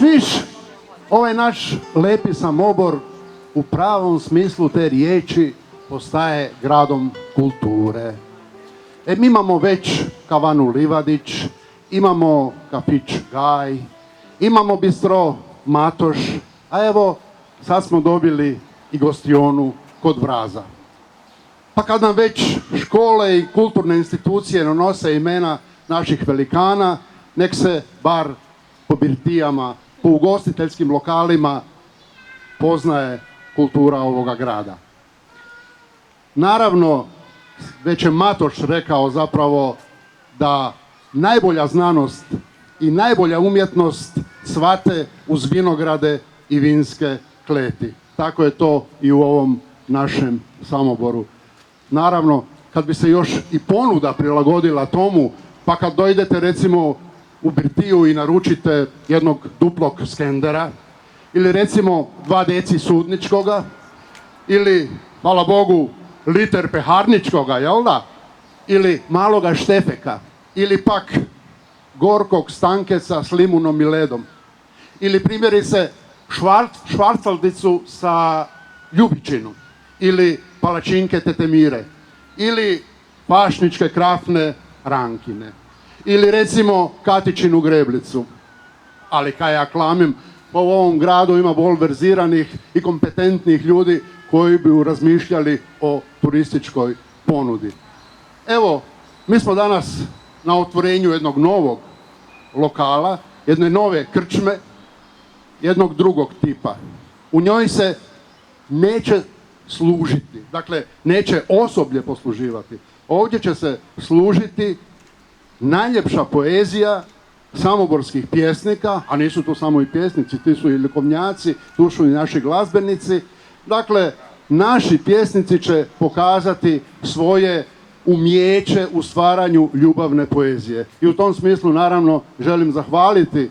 Viš, ovaj naš lepi Samobor u pravom smislu te riječi postaje gradom kulture. Mi imamo već kavanu Livadić, imamo kafić Gaj, imamo bistro Matoš, a evo sad smo dobili i gostionu kod Vraza. Pa kad nam već škole i kulturne institucije nose imena naših velikana, nek se bar po birtijama, po ugostiteljskim lokalima poznaje kultura ovoga grada. Naravno, već je Matoš rekao zapravo da najbolja znanost i najbolja umjetnost cvate uz vinograde i vinske kleti. Tako je to i u ovom našem Samoboru. Naravno, kad bi se još i ponuda prilagodila tomu, pa kad dojdete recimo u birtiju i naručite jednog duplog skendera, ili recimo 2 deci sudničkoga, ili, hvala Bogu, liter peharničkoga, jel da? Ili maloga štefeka, ili pak gorkog stankeca s limunom i ledom. Ili primjerice švarcaldicu sa ljubičinom, ili palačinke tetemire, ili pašničke krafne rankine, ili recimo katičinu greblicu. Ali kaj ja klamim, po ovom gradu ima bolj verziranih i kompetentnih ljudi koji bi razmišljali o turističkoj ponudi. Evo, mi smo danas na otvorenju jednog novog lokala, jedne nove krčme, jednog drugog tipa. U njoj se neće služiti, dakle neće osoblje posluživati. Ovdje će se služiti najljepša poezija samoborskih pjesnika, a nisu tu samo i pjesnici, ti su i likovnjaci, tu su i naši glazbenici. Dakle, naši pjesnici će pokazati svoje umijeće u stvaranju ljubavne poezije. I u tom smislu, naravno, želim zahvaliti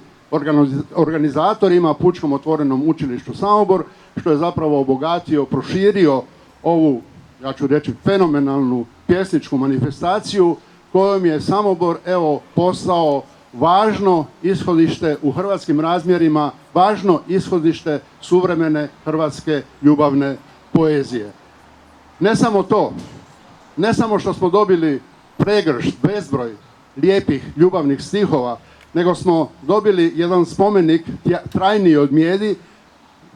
organizatorima Pučkom otvorenom učilištu Samobor, što je zapravo obogatio, proširio ovu, ja ću reći, fenomenalnu pjesničku manifestaciju kojom je Samobor, evo, postao važno ishodište u hrvatskim razmjerima, važno ishodište suvremene hrvatske ljubavne poezije. Ne samo to, ne samo što smo dobili pregršt, bezbroj lijepih ljubavnih stihova, nego smo dobili jedan spomenik trajniji od mijedi.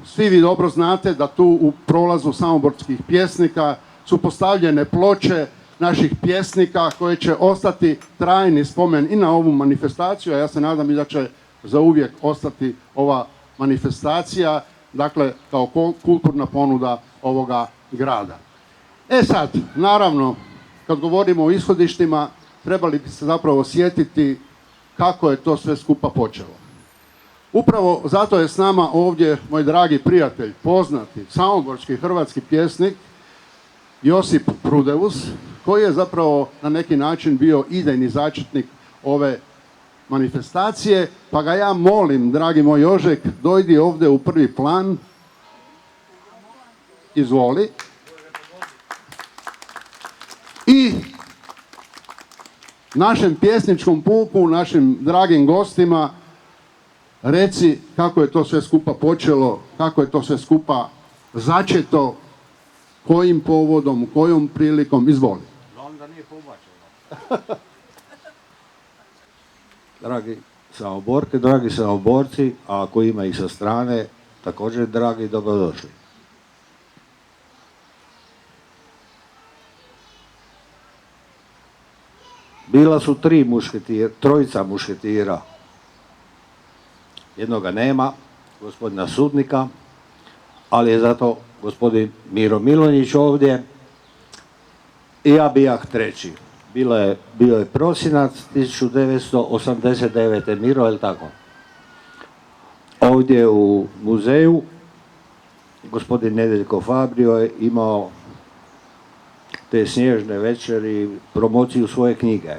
Svi vi dobro znate da tu u prolazu samoborskih pjesnika su postavljene ploče naših pjesnika koje će ostati trajni spomen i na ovu manifestaciju, a ja se nadam i da će zauvijek ostati ova manifestacija, dakle kao kulturna ponuda ovoga grada. E sad, naravno, kad govorimo o ishodištima, trebali bi se zapravo sjetiti kako je to sve skupa počelo. Upravo zato je s nama ovdje moj dragi prijatelj, poznati samoborski hrvatski pjesnik Josip Prudeus, koji je zapravo na neki način bio idejni začetnik ove manifestacije, pa ga ja molim, dragi moj Jožek, dojdi ovdje u prvi plan. Izvoli. I našem pjesničkom puku, našim dragim gostima, reci kako je to sve skupa počelo, kako je to sve skupa začeto, kojim povodom, kojom prilikom, izvoli. Onda nije pobačeno. Dragi Samoborke, dragi Samoborci, a ako ima i sa strane, također dragi, dobrodošli. Bila su trojica mušketira. Jednoga nema, gospodina Sudnika, ali je zato gospodin Miro Milonjić ovdje i ja bijah treći. Bio je prosinac 1989. Miro, je li tako? Ovdje u muzeju gospodin Nedeljko Fabrio je imao te snježne večeri promociju svoje knjige.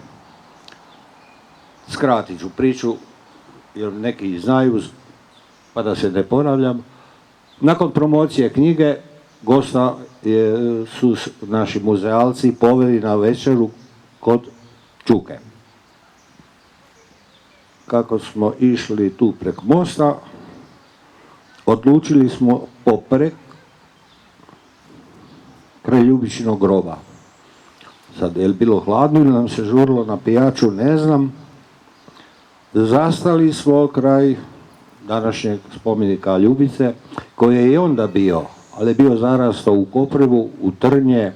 Skratit ću priču, jer neki znaju, pa da se ne ponavljam. Nakon promocije knjige, gosta su naši muzealci poveli na večeru kod Čuke. Kako smo išli tu preko mosta, odlučili smo poprek kraj Ljubičinog groba. Sad, je li bilo hladno ili nam se žurilo na pijaču, ne znam. Zastali smo kraj današnjeg spomenika Ljubice, koji je i onda bio, ali je bio zarastao u koprivu, u trnje,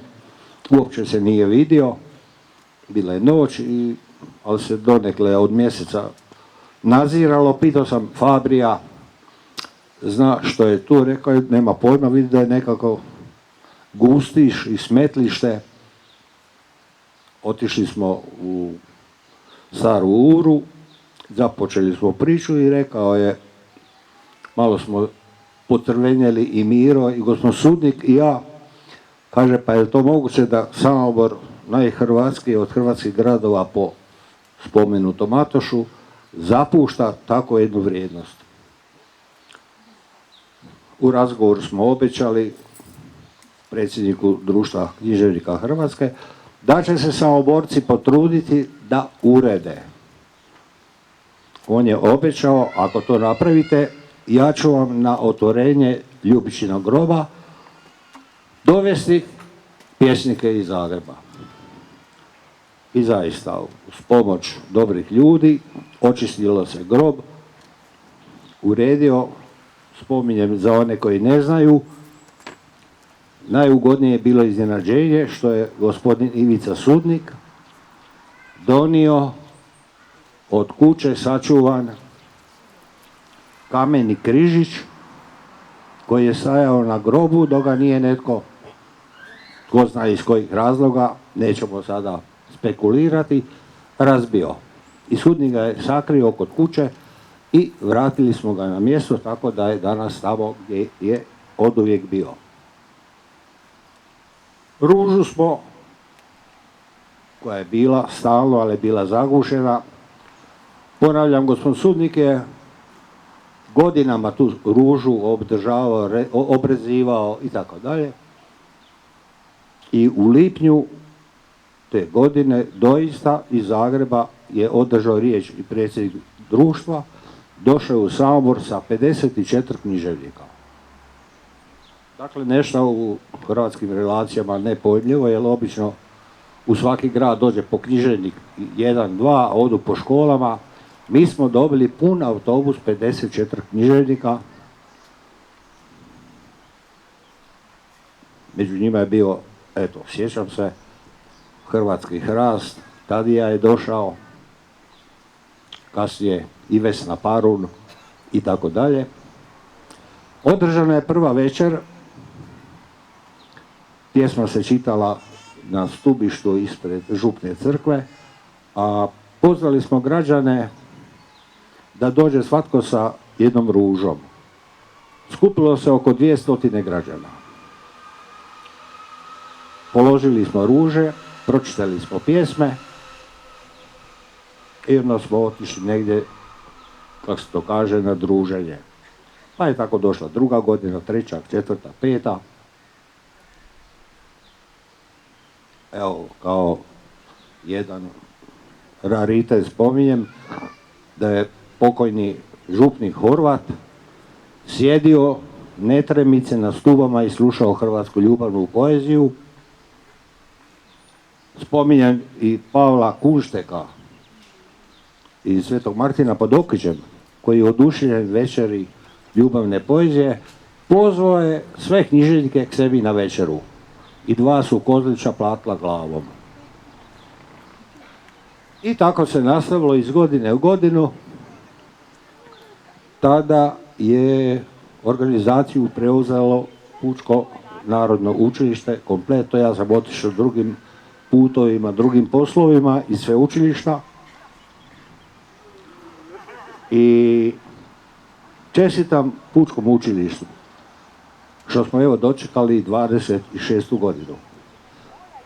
uopće se nije vidio, bila je noć, ali se donekle od mjeseca naziralo. Pitao sam Fabrija, zna što je tu, rekao je nema pojma, vidi da je nekako gustiš i smetlište. Otišli smo u Staru Uru, započeli smo priču i rekao je, malo smo potrvenjeli i Miro i gospodin Sudnik i ja, kaže pa je to moguće da Samobor, najhrvatskiji od hrvatskih gradova po spomenutom Matošu, zapušta tako jednu vrijednost. U razgovoru smo obećali predsjedniku Društva književnika Hrvatske da će se Samoborci potruditi da urede. On je obećao, ako to napravite, ja ću vam na otvorenje Ljubičinog groba dovesti pjesnike iz Zagreba. I zaista, uz pomoć dobrih ljudi, očistilo se grob, uredio, spominjem za one koji ne znaju, najugodnije je bilo iznenađenje što je gospodin Ivica Sudnik donio od kuće sačuvan kameni križić koji je stajao na grobu dok ga nije netko, tko zna iz kojih razloga, nećemo sada spekulirati, razbio. I Sudnik ga je sakrio kod kuće i vratili smo ga na mjesto tako da je danas tamo gdje je oduvijek bio. Ružu smo, koja je bila stalno, ali je bila zagušena, ponavljam, gospodin Sudnik je godinama tu ružu obdržavao, obrezivao i tako dalje. I u lipnju te godine doista iz Zagreba je održao riječ i predsjednik društva, došao je u Samobor sa 54 književnika. Dakle, nešto u hrvatskim relacijama nepojmljivo, jer obično u svaki grad dođe po književnik, 1, 2, odu po školama. Mi smo dobili pun autobus 54 književnika. Među njima je bio, eto, sjećam se, Hrvatski hrast, Tadija je došao, kasnije i Vesna Parun i tako dalje. Održana je prva večer, pjesma se čitala na stubištu ispred župne crkve, a pozvali smo građane da dođe svatko sa jednom ružom. Skupilo se oko 200 građana. Položili smo ruže, pročitali smo pjesme i onda smo otišli negdje, kako se to kaže, na druženje. Pa je tako došla druga godina, treća, četvrta, peta. Evo, kao jedan raritet spominjem da je pokojni župnik Horvat sjedio netremice na stubama i slušao hrvatsku ljubavnu poeziju. Spominjem i Pavla Kunšteka i Svetog Martina pod Okrićem, koji je oduševljen večeri ljubavne poezije, pozvao je sve književnike k sebi na večeru i 2 su Kozlića platila glavom. I tako se nastavilo iz godine u godinu. Tada je organizaciju preuzelo Pučko narodno učilište kompletno. Ja sam otišao drugim putovima, drugim poslovima iz sveučilišta i čestitam Pučkom učilištu što smo evo dočekali 26. godinu.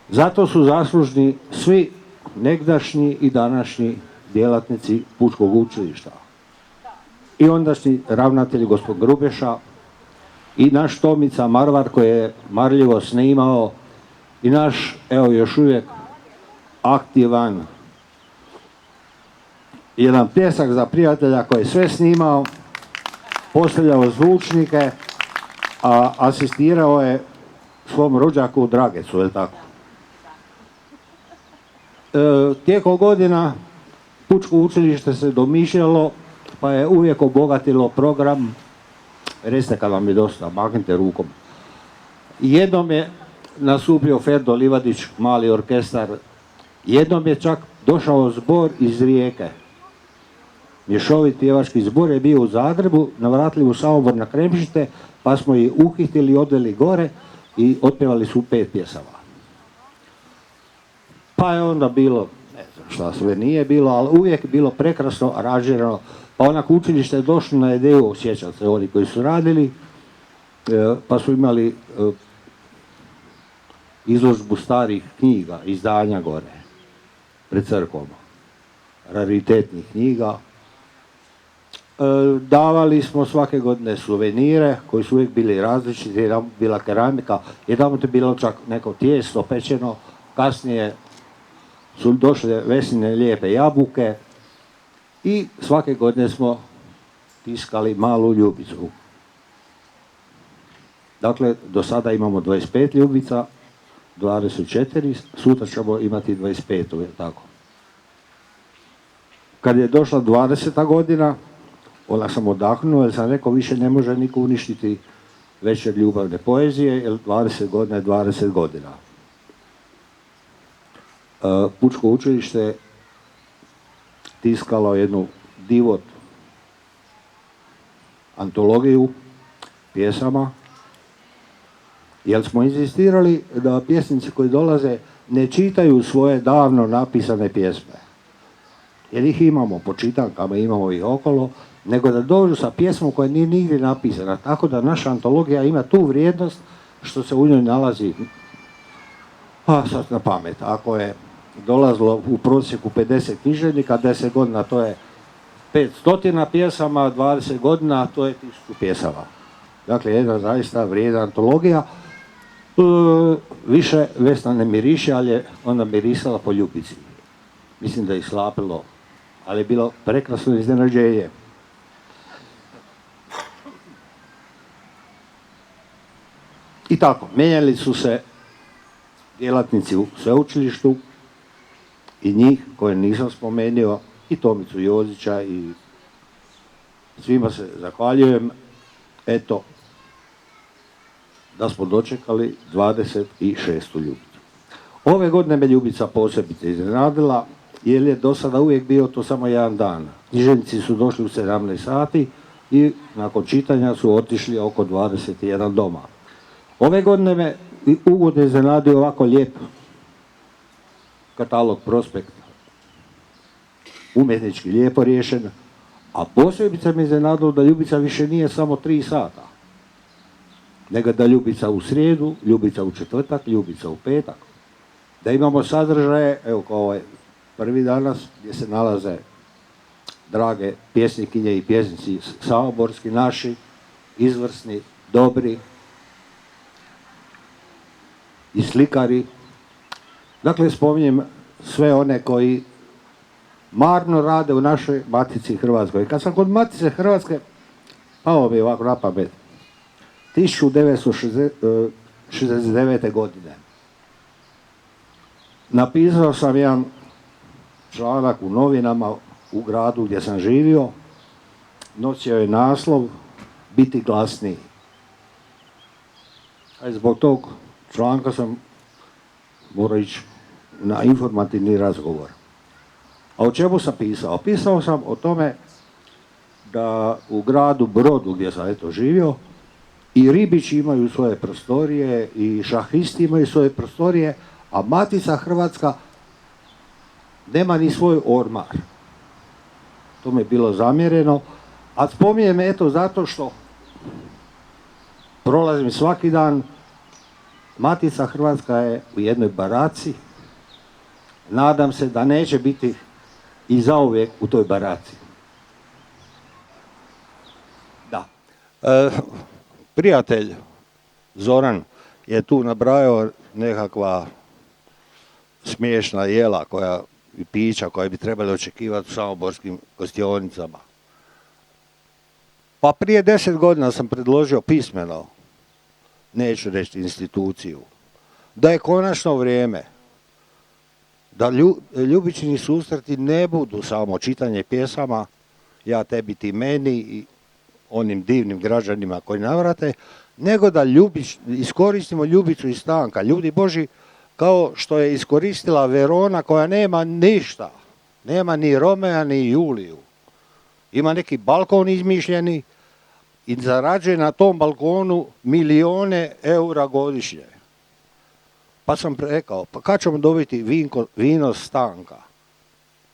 Zato su zaslužni svi negdašnji i današnji djelatnici Pučkog učilišta. I ondašnji ravnatelj gospod Grubeša i naš Tomica Marvar koji je marljivo snimao i naš, evo još uvijek aktivan jedan pljesak za prijatelja koji je sve snimao. postavljao zvučnike, a asistirao je svom rođaku Dragecu, je li tako? Tijekom godina Pučko učilište se domišljalo, pa je uvijek obogatilo program. Recite kad vam je dosta, maknite rukom. Jednom je nastupio Ferdo Livadić, mali orkestar. Jednom je čak došao zbor iz Rijeke. Mješovit pjevački zbor je bio u Zagrebu, navratili u Samobor na Kremžište, pa smo ih uhitili, odveli gore i otpjevali su 5 pjesama. Pa je onda bilo, ne znam šta sve nije bilo, ali uvijek bilo prekrasno aranžirano. Pa onak učilište je došlo na ideju, sjećam se oni koji su radili, pa su imali izložbu starih knjiga, izdanja gore, pred crkvom, raritetnih knjiga. Davali smo svake godine suvenire koji su uvijek bili različiti, jedan bila keramika, jedan je bilo čak neko tijesto pečeno, kasnije su došle Vesine lijepe jabuke i svake godine smo tiskali malu ljubicu. Dakle, do sada imamo 25 ljubica, 24, sutra ćemo imati 25, je tako. Kad je došla 20. godina, onda sam odahnuo jer sam rekao više ne može niko uništiti Večer ljubavne poezije, jer 20 godina je 20 godina. Pučko učilište tiskalo jednu divot antologiju pjesama, jer smo insistirali da pjesnici koji dolaze ne čitaju svoje davno napisane pjesme. Jer ih imamo po čitankama, imamo ih okolo, nego da dođu sa pjesmom koja nije nigdje napisana. Tako da naša antologija ima tu vrijednost što se u njoj nalazi, sad na pamet, ako je dolazilo u prosjeku 50 književnika, 10 godina to je 500 pjesama, 20 godina to je 1000 pjesama. Dakle, jedna zaista vrijedna antologija. Više Vesna ne miriše, ali je onda mirisala po ljubici. Mislim da je slapilo, ali je bilo prekrasno iznenađenje. I tako, mijenjali su se djelatnici u sveučilištu i njih koje nisam spomenuo, i Tomicu Jozića, i svima se zahvaljujem. Eto, da smo dočekali 26. ljubicu. Ove godine me ljubica posebice iznenadila, jer je do sada uvijek bio to samo jedan dan. Književnici su došli u 17 sati i nakon čitanja su otišli oko 21 doma. Ove godine me ugodno iznenadio ovako lijep katalog, prospekt, umjetnički lijepo riješen, a posebice me iznenadilo da ljubica više nije samo 3 sata, nego da ljubica u srijedu, ljubica u četvrtak, ljubica u petak, da imamo sadržaje, evo kao ovaj prvi danas, gdje se nalaze drage pjesnikinje i pjesnici samoborski naši, izvrsni, dobri, i slikari. Dakle, spominjem sve one koji marno rade u našoj Matici Hrvatskoj. Kad sam kod Matice Hrvatske, pao mi je ovako na pamet, 1969. godine napisao sam jedan članak u novinama u gradu gdje sam živio, nosio je naslov Biti glasniji. A zbog tog članka sam morao ići na informativni razgovor. A o čemu sam pisao? Pisao sam o tome da u gradu Brodu, gdje sam eto živio, i ribići imaju svoje prostorije, i šahisti imaju svoje prostorije, a Matica Hrvatska nema ni svoj ormar. To mi je bilo zamjereno. A spominjem eto zato što prolazim svaki dan. Matica Hrvatska je u jednoj baraci. Nadam se da neće biti i zauvijek u toj baraci. Da. Prijatelj Zoran je tu nabrajao nekakva smiješna jela i pića koja bi trebali očekivati u samoborskim gostionicama. Pa prije 10 godina sam predložio pismeno, neću reći instituciju, da je konačno vrijeme da ljubični susreti ne budu samo čitanje pjesama, ja tebi ti meni i onim divnim građanima koji navrate, nego da iskoristimo Ljubicu i Stanka. Ljudi Boži, kao što je iskoristila Verona koja nema ništa, nema ni Romea ni Juliju. Ima neki balkon izmišljeni i zarađuje na tom balkonu milijone eura godišnje. Pa sam rekao, pa kad ćemo dobiti vino Stanka,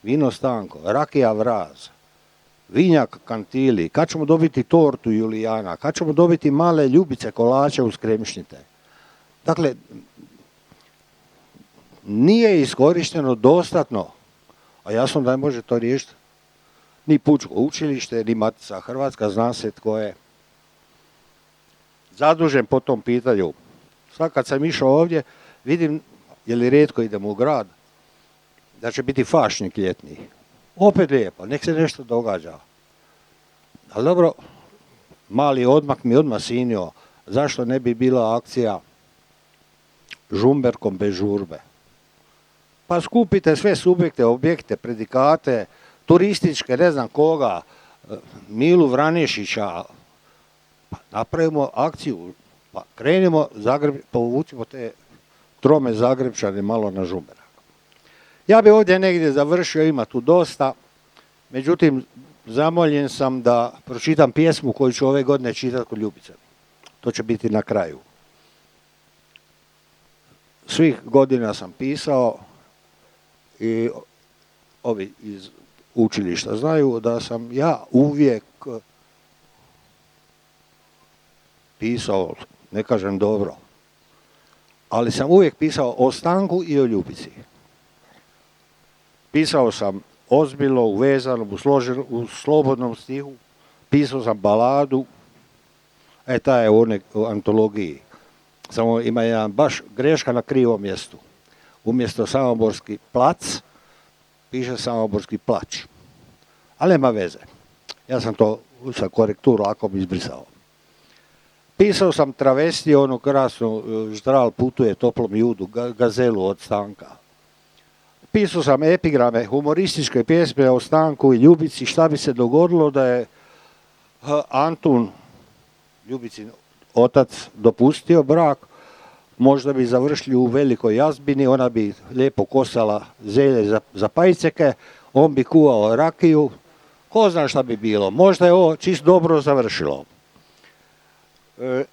vino Stanko, rakija Vraz, vinjak Kantili, kad ćemo dobiti tortu Julijana, kad ćemo dobiti male ljubice kolače uz kremšnite. Dakle, nije iskorišteno dostatno, a jasno da ne može to riješiti ni Pučko učilište, ni Matica Hrvatska, zna se tko je zadužen po tom pitanju. Sad kad sam išao ovdje, vidim, jer rijetko idem u grad, da će biti fašnik ljetni. Opet lijepo, nek se nešto događa. Ali dobro, mali odmak mi odmah sinio, zašto ne bi bila akcija žumberkom bez žurbe? Pa skupite sve subjekte, objekte, predikate, turističke, ne znam koga, Milu Vranišića, pa napravimo akciju, pa krenimo, povucimo te trome Zagrebčane malo na žumberak. Ja bi ovdje negdje završio, ima tu dosta, međutim, zamoljen sam da pročitam pjesmu koju ću ove godine čitati kod Ljubice. To će biti na kraju. Svih godina sam pisao i ovi iz učilišta znaju da sam ja uvijek pisao, ne kažem dobro, ali sam uvijek pisao o Stanku i o Ljubici. Pisao sam ozbiljno, uvezanom, u slobodnom stihu, pisao sam baladu, ta je u antologiji. Samo ima jedan baš greška na krivom mjestu. Umjesto Samoborski plac, piše Samoborski plač. Ali nema veze. Ja sam to sa korekturu lako izbrisao. Pisao sam travestiju, onu krasnu Ždral putuje toplom judu, gazelu od Stanka. Pisao sam epigrame, humorističke pjesme o Stanku i Ljubici, šta bi se dogodilo da je Antun, Ljubicin otac, dopustio brak, možda bi završili u velikoj jazbini, ona bi lijepo kosala zelje za pajceke, on bi kuvao rakiju, ko zna šta bi bilo, možda je ovo čist dobro završilo.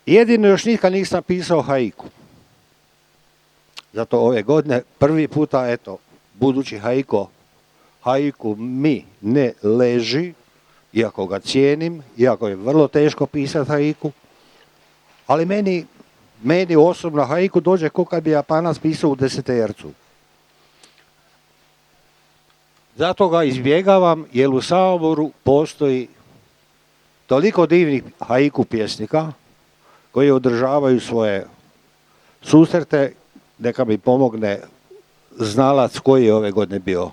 Jedino još nikad nisam pisao haiku. Zato ove godine prvi puta, eto, budući haiku mi ne leži, iako ga cijenim, iako je vrlo teško pisati haiku, ali meni osobno haiku dođe kao kad bi Japanac pisao u desetercu. Zato ga izbjegavam, jer u Samoboru postoji toliko divnih haiku pjesnika koji održavaju svoje susrete. Neka mi pomogne znalac koji je ove godine bio.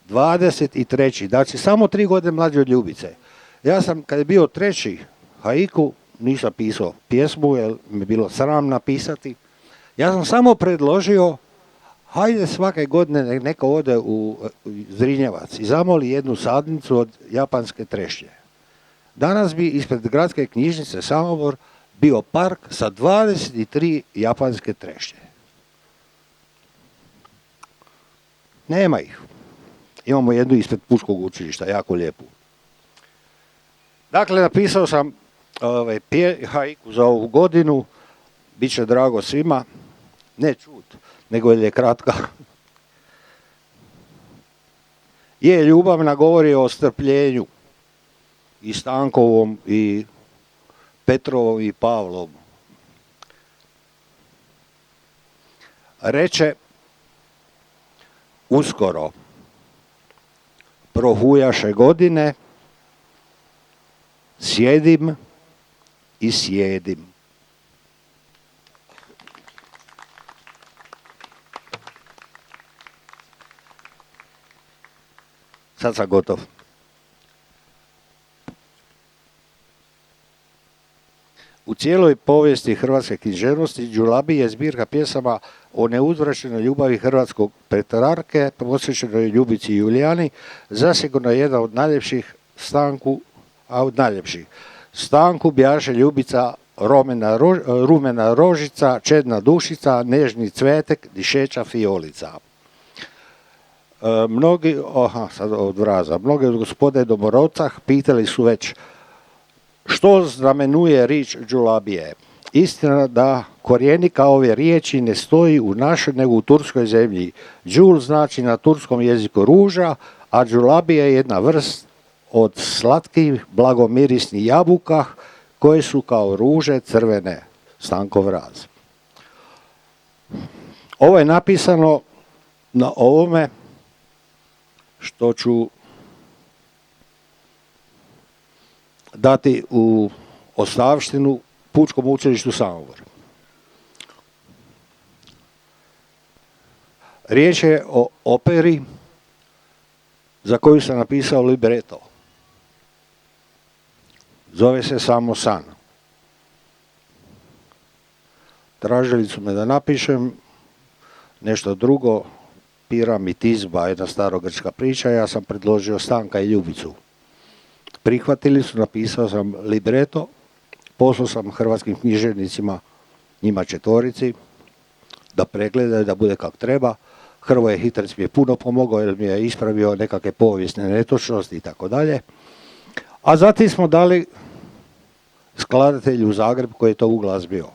23. Znači samo 3 godine mlađi od Ljubice. Ja sam, kad je bio treći haiku, nisam pisao pjesmu jer mi je bilo sram napisati. Ja sam samo predložio, hajde svake godine neka ode u Zrinjevac i zamoli jednu sadnicu od japanske trešnje. Danas bi ispred gradske knjižnice Samobor bio park sa 23 japanske trešnje. Nema ih. Imamo jednu ispred Pučkog učilišta, jako lijepu. Dakle, napisao sam haiku za ovu godinu, bit će drago svima, ne čut, nego je kratka. Je ljubavna, govori o strpljenju i Stankovom i Petrovom i Pavlom. Reče, uskoro prohujaše godine, sjedim i sjedim. Sad sam gotov. U cijeloj povijesti hrvatske književnosti Đulabi je zbirka pjesama o neuzvraćenoj ljubavi hrvatskog Petrarke, posvećenoj Ljubici Julijani, zasigurno je jedna od najljepših Stanku bjaše Ljubica, rumena rožica, čedna dušica, nežni cvetek, dišeća fiolica. Mnogi od gospode domorodcah pitali su već što znamenuje riječ Đulabije. Istina da korijenika ove riječi ne stoji u našoj nego u turskoj zemlji. Đul znači na turskom jeziku ruža, a Đulabija je jedna vrst od slatkih blagomirisnih jabuka koje su kao ruže crvene. Stankov raz. Ovo je napisano na ovome što ću dati u ostavštinu Pučkom učilištu Samobor. Riječ je o operi za koju sam napisao libreto. Zove se Samo san. Tražili su me da napišem nešto drugo, Piram i Tizba, jedna starogrčka priča, ja sam predložio Stanka i Ljubicu. Prihvatili su, napisao sam libreto, poslao sam hrvatskim književnicima, njima 4, da pregledaju, da bude kak treba. Hrvoje Hitrac mi je puno pomogao jer mi je ispravio nekakve povijesne netočnosti i tako dalje. A zatim smo dali skladatelju u Zagreb koji je to uglazbio.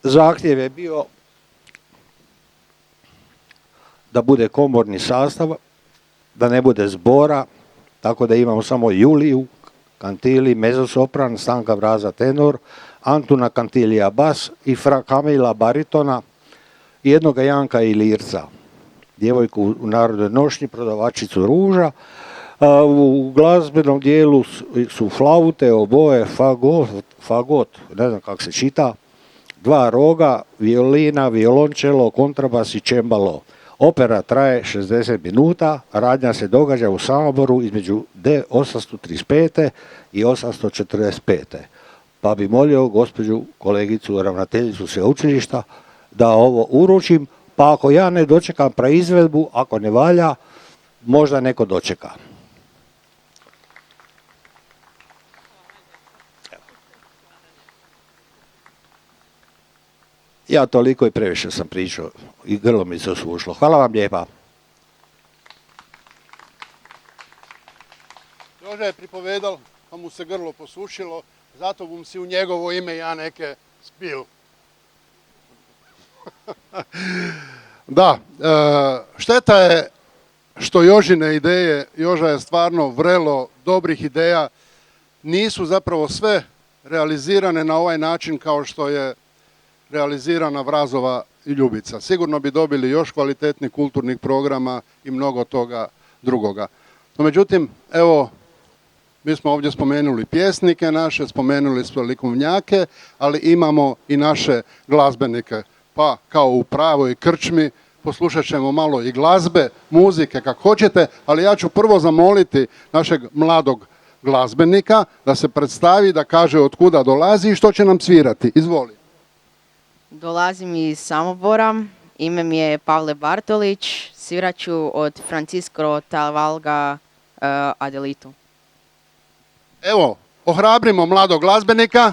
Zahtjev je bio da bude komorni sastav, da ne bude zbora, tako da imamo samo Juliju Kantili, mezosopran, Stanka Vraza tenor, Antuna Kantilija bas i Fra Kamila baritona, jednoga Janka i Lirca, djevojku u narodnoj nošnji, prodavačicu ruža. U glazbenom dijelu su flaute, oboje, fagot, ne znam kako se čita, 2 roga, violina, violončelo, kontrabas i čembalo. Opera traje 60 minuta, radnja se događa u Samoboru između 835. i 845. Pa bi molio gospođu kolegicu ravnateljicu sveučilišta da ovo uručim, pa ako ja ne dočekam preizvedbu, ako ne valja, možda neko dočeka. Ja toliko i previše sam pričao i grlo mi se osušlo. Hvala vam lijepa. Joža je pripovedal, pa mu se grlo posušilo, zato bom si v njegovo ime ja neke spil. Da, šteta je što Jožine ideje, Joža je stvarno vrelo dobrih ideja, nisu zapravo sve realizirane na ovaj način kao što je realizirana Vrazova i Ljubica. Sigurno bi dobili još kvalitetnih kulturnih programa i mnogo toga drugoga. No međutim, evo, mi smo ovdje spomenuli pjesnike naše, spomenuli smo likovnjake, ali imamo i naše glazbenike. Pa kao u pravoj krčmi poslušat ćemo malo i glazbe, muzike kako hoćete, ali ja ću prvo zamoliti našeg mladog glazbenika da se predstavi, da kaže od kuda dolazi i što će nam svirati. Izvoli. Dolazim iz Samobora, ime mi je Pavle Bartolić, svirat ću od Francisco Talvalga Adelitu. Evo, ohrabrimo mladog glazbenika.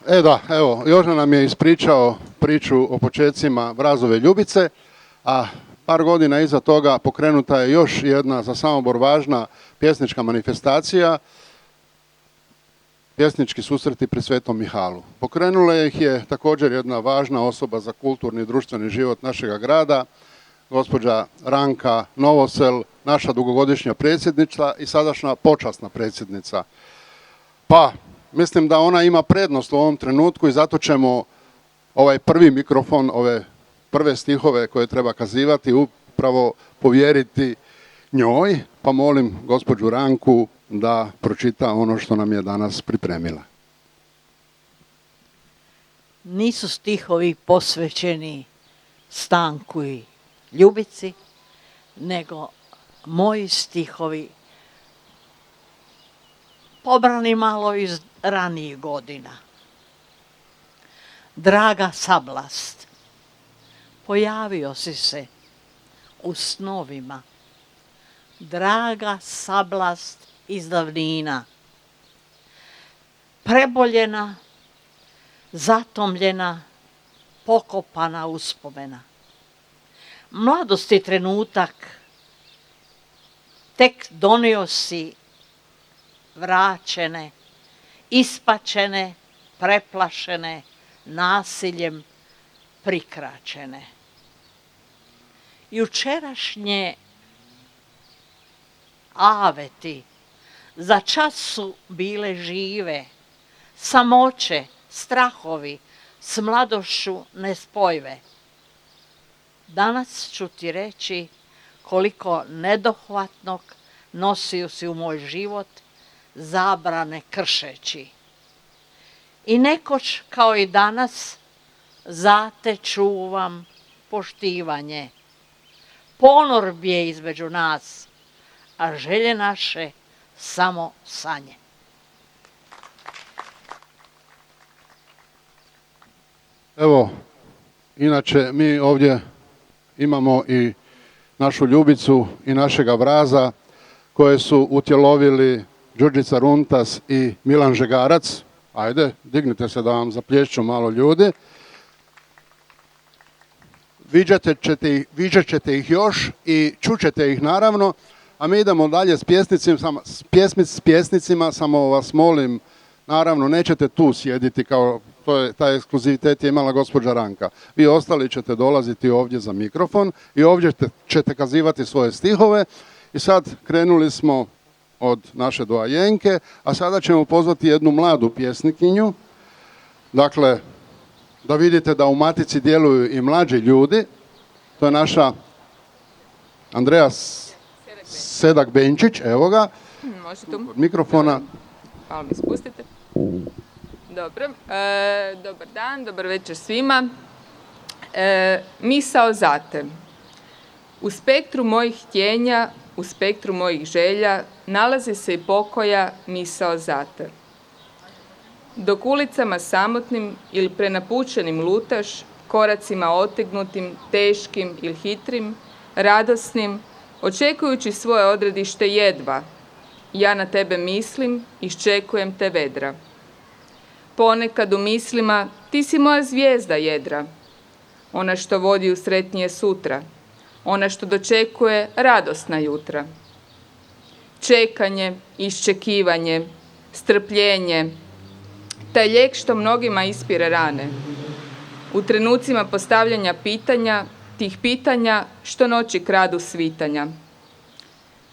E da, evo, Joža nam je ispričao priču o počecima Vrazove Ljubice, a par godina iza toga pokrenuta je još jedna za Samobor važna pjesnička manifestacija, pjesnički susreti pri Svetom Mihalu. Pokrenula ih je također jedna važna osoba za kulturni i društveni život našega grada, gospođa Ranka Novosel, naša dugogodišnja predsjednica i sadašnja počasna predsjednica. Pa, mislim da ona ima prednost u ovom trenutku i zato ćemo ovaj prvi mikrofon, ove prve stihove koje treba kazivati upravo povjeriti njoj, pa molim gospođu Ranku da pročita ono što nam je danas pripremila. Nisu stihovi posvećeni Stanku i Ljubici, nego moji stihovi pobrani malo iz ranijih godina. Draga Sablast, pojavio si se u snovima. Draga Sablast iz davnina, preboljena, zatomljena, pokopana uspomena. Mladosti trenutak tek donio si vraćene, ispačene, preplašene, nasiljem prikraćene. Jučerašnje aveti za čas su bile žive, samoće, strahovi s mladošću nespojive. Danas ću ti reći koliko nedohvatnog nosio si u moj život, zabrane kršeći. I nekoć kao i danas za te čuvam poštivanje. Ponor je između nas, a želje naše samo sanje. Evo, inače mi ovdje imamo i našu Ljubicu i našega Vraza koje su utjelovili Đurđica Runtas i Milan Žegarac. Ajde, dignite se da vam zaplješću malo ljudi. Viđat ćete ih još i čućete ih naravno, a mi idemo dalje s pjesnicima, samo vas molim, naravno nećete tu sjediti kao taj ekskluzivitet je imala gospođa Ranka. Vi ostali ćete dolaziti ovdje za mikrofon i ovdje ćete kazivati svoje stihove. I sad krenuli smo od naše doajenke, a sada ćemo pozvati jednu mladu pjesnikinju. Dakle, da vidite da u Matici djeluju i mlađi ljudi. To je naša Andreja Sedak Benčić, evo ga. Može tu? Mikrofona. Malo mi spustite. Dobro. Dobar dan, dobar večer svima. Misao za te. U spektru mojih htjenja, u spektru mojih želja, nalazi se i pokoja misao za te. Dok ulicama samotnim ili prenapučenim lutaš, koracima otegnutim, teškim ili hitrim, radosnim, očekujući svoje odredište jedva, ja na tebe mislim, iščekujem te vedra. Ponekad u mislima ti si moja zvijezda jedra, ona što vodi u sretnije sutra, ona što dočekuje radosna jutra. Čekanje, iščekivanje, strpljenje, taj lijek što mnogima ispire rane. U trenucima postavljanja pitanja, tih pitanja što noći kradu svitanja.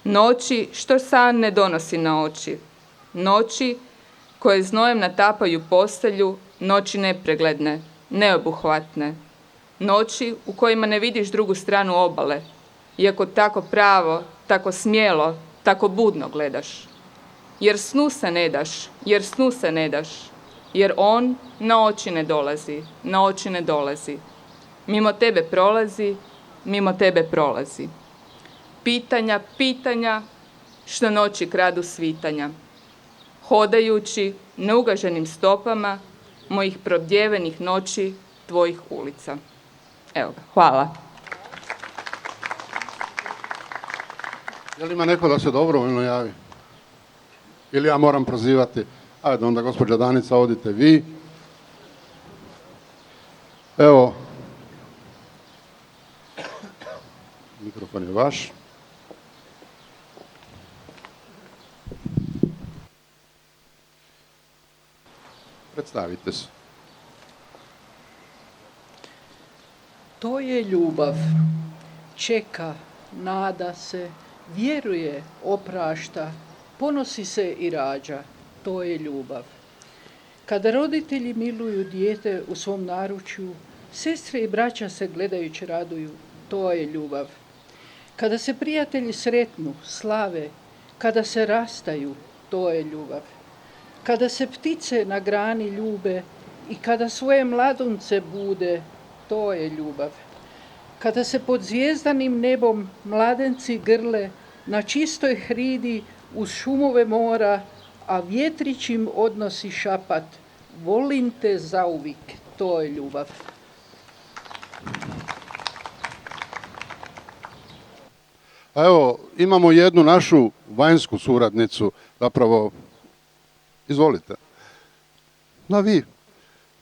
Noći što san ne donosi na oči. Noći koje znojem natapaju postelju, noći nepregledne, neobuhvatne. Noći u kojima ne vidiš drugu stranu obale, iako tako pravo, tako smjelo, tako budno gledaš. Jer snu se ne daš, jer snu se ne daš, jer on na oči ne dolazi, na oči ne dolazi. Mimo tebe prolazi, mimo tebe prolazi. Pitanja, pitanja, što noći kradu svitanja. Hodajući neugaženim stopama mojih probdjevenih noći tvojih ulica. Evo ga, hvala. Je li ima neko da se dobrovoljno javi? Ili ja moram prozivati? Ajde, onda gospođa Danica, odite vi. Evo, mikrofon je vaš. Predstavite se. To je ljubav. Čeka, nada se, vjeruje, oprašta, ponosi se i rađa. To je ljubav. Kada roditelji miluju dijete u svom naručju, sestre i braća se gledajući raduju. To je ljubav. Kada se prijatelji sretnu, slave, kada se rastaju, to je ljubav. Kada se ptice na grani ljube i kada svoje mladunce bude, to je ljubav. Kada se pod zvijezdanim nebom mladenci grle na čistoj hridi uz šumove mora, a vjetrić im odnosi šapat, volim te zauvijek, to je ljubav. A evo, imamo jednu našu vanjsku suradnicu, zapravo, izvolite. Vi,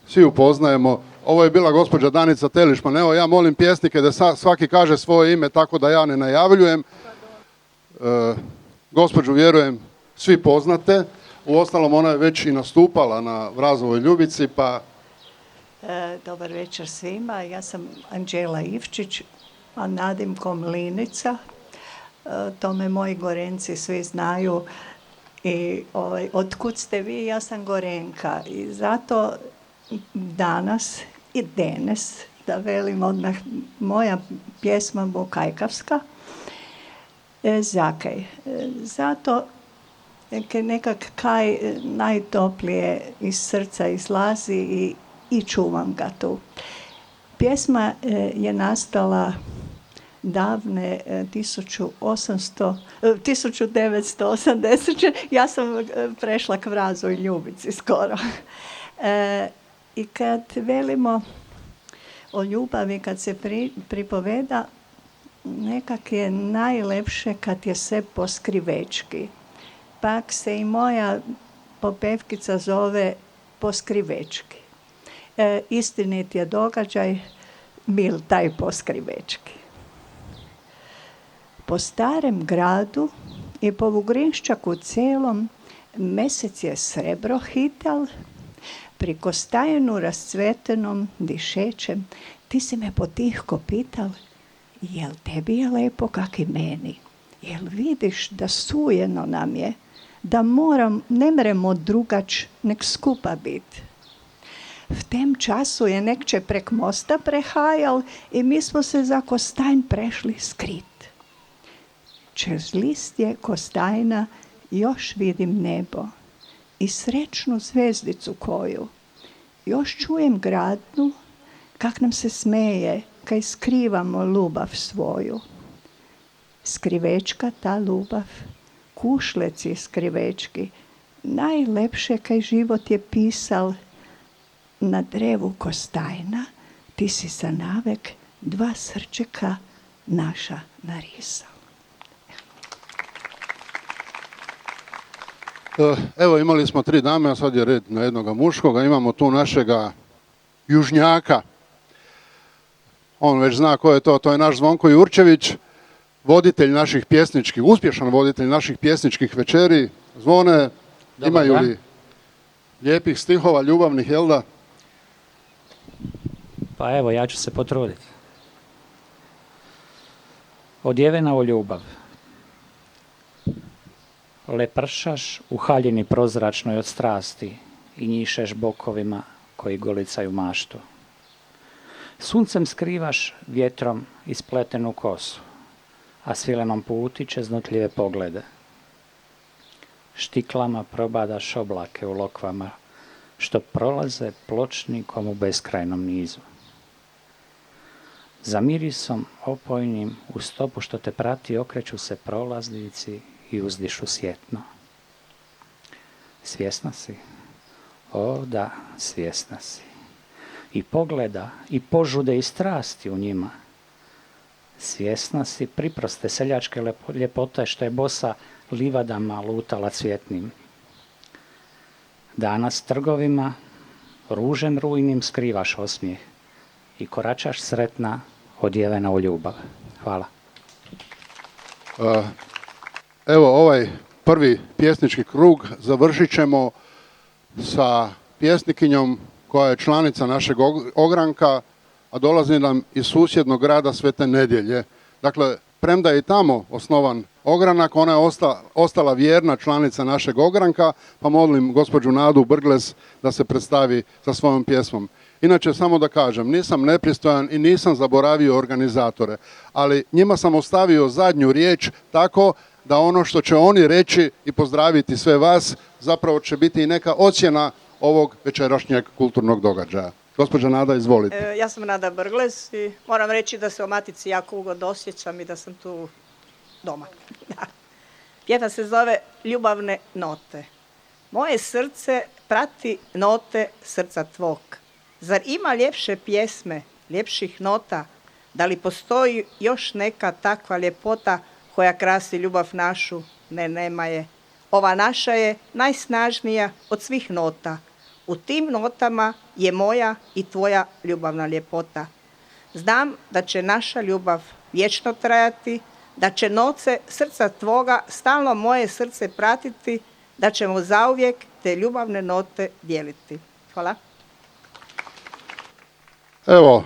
svi upoznajemo. Ovo je bila gospođa Danica Telišman. Evo, ja molim pjesnike da svaki kaže svoje ime tako da ja ne najavljujem. Gospođu, vjerujem, svi poznate. Uostalom, ona je već i nastupala na Vrazovoj Ljubici, pa... Dobar večer svima. Ja sam Anđela Ivčić, a nadimkom Linica. To me moji Gorenci svi znaju. I otkud ste vi? Ja sam Gorenka. I zato danas i denes, da velim odmah, moja pjesma Bukajkavska. Zakaj? Zato nekak kaj najtoplije iz srca izlazi i čuvam ga tu. Pjesma je nastala davne 1980. Ja sam prešla k Vrazu i Ljubici skoro. I kad velimo o ljubavi, kad se pripoveda, nekak je najlepše kad je sve poskrivečki. Pak se i moja popevkica zove Poskrivečki. Istinit je događaj, bil taj poskrivečki. Po starem gradu i po Vugrinščaku celom mesec je srebro hital, pri Kostajenu razcvetenom dišećem, ti si me potihko pital, jel tebi je lepo kak i meni? Jel vidiš da sujeno nam je, da ne mremo drugač nek skupa bit? V tem času je nekče prek mosta prehajal i mi smo se za Kostajn prešli skrit. Čez listje Kostajna još vidim nebo i srećnu zvezdicu koju. Još čujem gradnu kak nam se smeje kaj skrivamo ljubav svoju. Skrivečka ta ljubav, kušleci skrivečki, najlepše kaj život je pisal. Na drevu Kostajna ti si za navek 2 srčeka naša narisal. Evo, imali smo 3 dame, a sad je red na jednoga muškoga. Imamo tu našega južnjaka. On već zna ko je to. To je naš Zvonko Jurčević, voditelj naših pjesničkih, uspješan voditelj naših pjesničkih večeri. Zvone, imaju li lijepih stihova, ljubavnih, jel da? Pa evo, ja ću se potruditi. Odjevena u ljubav. Lepršaš u haljini prozračnoj od strasti i njišeš bokovima koji golicaju maštu. Suncem skrivaš vjetrom ispletenu kosu, a svilenom puti čeznutljive poglede. Štiklama probadaš oblake u lokvama, što prolaze pločnikom u beskrajnom nizu. Za mirisom opojnim u stopu što te prati okreću se prolaznici i uzdišu sjetno. Svjesna si? O da, svjesna si. I pogleda, i požude, i strasti u njima. Svjesna si priproste seljačke ljepote što je bosa livadama lutala cvjetnim. Danas trgovima, ružem rujnim skrivaš osmijeh, i koračaš sretna, odjevena u ljubav. Hvala. Evo ovaj prvi pjesnički krug završit ćemo sa pjesnikinjom koja je članica našeg ogranka, a dolazi nam iz susjednog grada Svete Nedjelje. Dakle, premda je i tamo osnovan ogranak, ona je ostala vjerna članica našeg ogranka, pa molim gospođu Nadu Brglez da se predstavi sa svojom pjesmom. Inače, samo da kažem, nisam nepristojan i nisam zaboravio organizatore, ali njima sam ostavio zadnju riječ tako da ono što će oni reći i pozdraviti sve vas, zapravo će biti i neka ocjena ovog večerašnjeg kulturnog događaja. Gospođa Nada, izvolite. Ja sam Nada Brglez i moram reći da se o Matici jako ugodno osjećam i da sam tu doma. Pjesma se zove Ljubavne note. Moje srce prati note srca tvog. Zar ima ljepše pjesme, ljepših nota? Da li postoji još neka takva ljepota koja krasi ljubav našu? Ne, nema je. Ova naša je najsnažnija od svih nota. U tim notama je moja i tvoja ljubavna ljepota. Znam da će naša ljubav vječno trajati, da će noce srca tvoga stalno moje srce pratiti, da ćemo zauvijek te ljubavne note dijeliti. Hvala. Evo,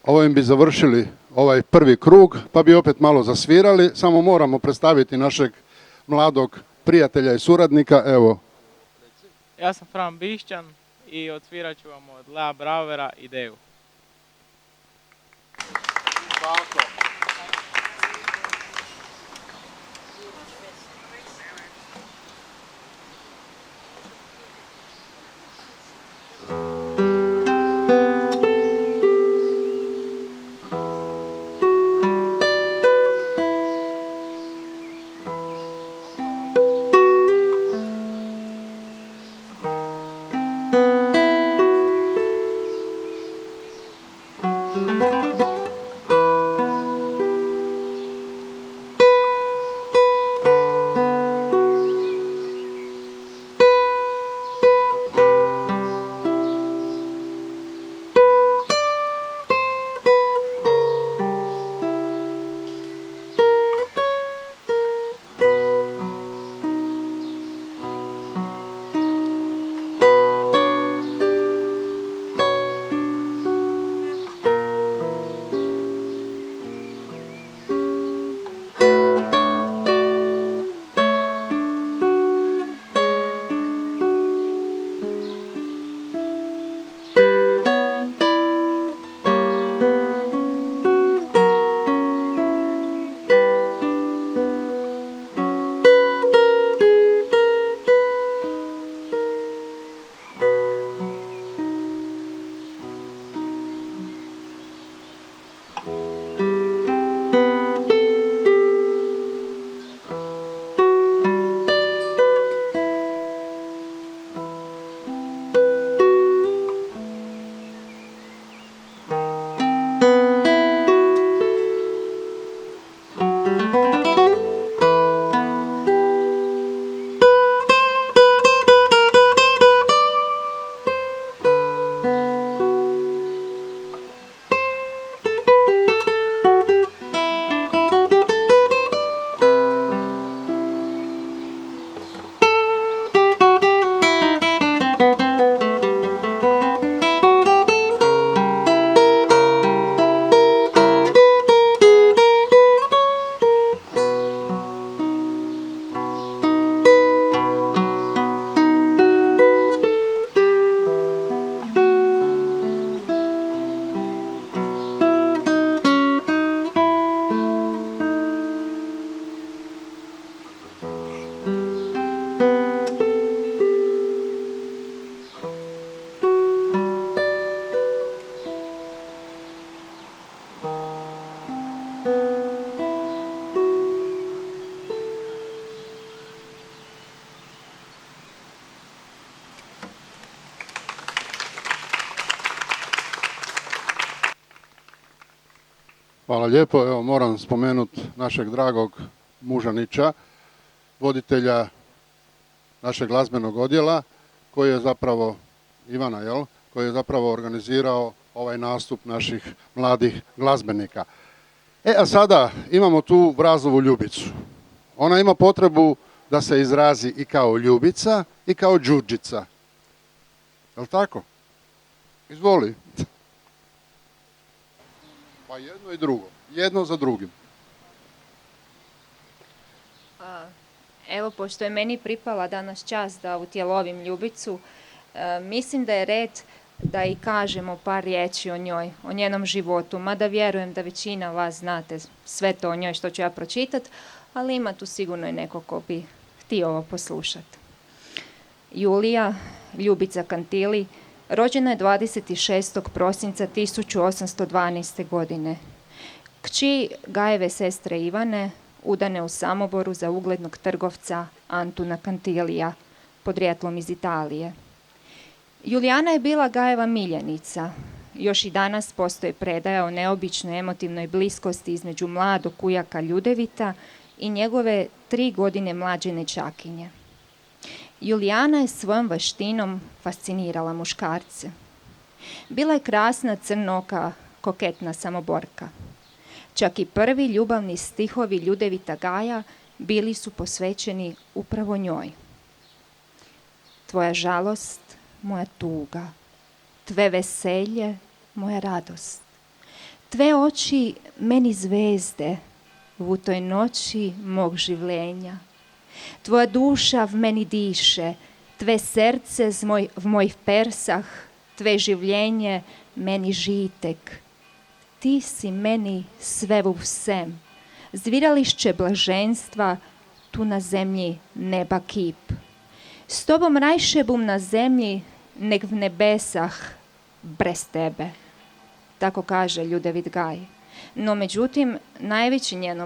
ovim bi završili ovaj prvi krug, pa bi opet malo zasvirali. Samo moramo predstaviti našeg mladog prijatelja i suradnika. Evo. Ja sam Fran Bišćan i odsvirat ću vam od Lea Bravera Ideju. Hvala lijepo. Evo, moram spomenuti našeg dragog Mužanića, voditelja našeg glazbenog odjela, koji je zapravo, Ivana, koji je zapravo organizirao ovaj nastup naših mladih glazbenika. A sada imamo tu Vrazovu Ljubicu. Ona ima potrebu da se izrazi i kao Ljubica i kao Đurđica. Je li tako? Izvoli. Pa jedno i drugo. Jedno za drugim. Evo, pošto je meni pripala danas čast da utjelovim Ljubicu, mislim da je red da i kažemo par riječi o njoj, o njenom životu, mada vjerujem da većina vas znate sve to o njoj što ću ja pročitati, ali ima tu sigurno i neko ko bi htio ovo poslušati. Julija Ljubica Kantili rođena je 26. prosinca 1812. godine. Kći Gajeve sestre Ivane, udane u Samoboru za uglednog trgovca Antuna Kantilija, podrijetlom iz Italije. Julijana je bila Gajeva miljenica. Još i danas postoji predaja o neobičnoj emotivnoj bliskosti između mladog ujaka Ljudevita i njegove 3 godine mlađe nećakinje. Julijana je svojom vaštinom fascinirala muškarce. Bila je krasna, crnoka, koketna Samoborka. Čak i prvi ljubavni stihovi Ljudevita Gaja bili su posvećeni upravo njoj. Tvoja žalost, moja tuga, tve veselje, moja radost. Tve oči meni zvezde u toj noći mog življenja. Tvoja duša v meni diše, tve srce v mojih persah, tve življenje meni žitek. Ti si meni sve u vsem, zvirališće blaženstva, tu na zemlji neba kip. S tobom rajše bum na zemlji, nek v nebesah, brez tebe. Tako kaže Ljudevit Gaj. No međutim, najveći njen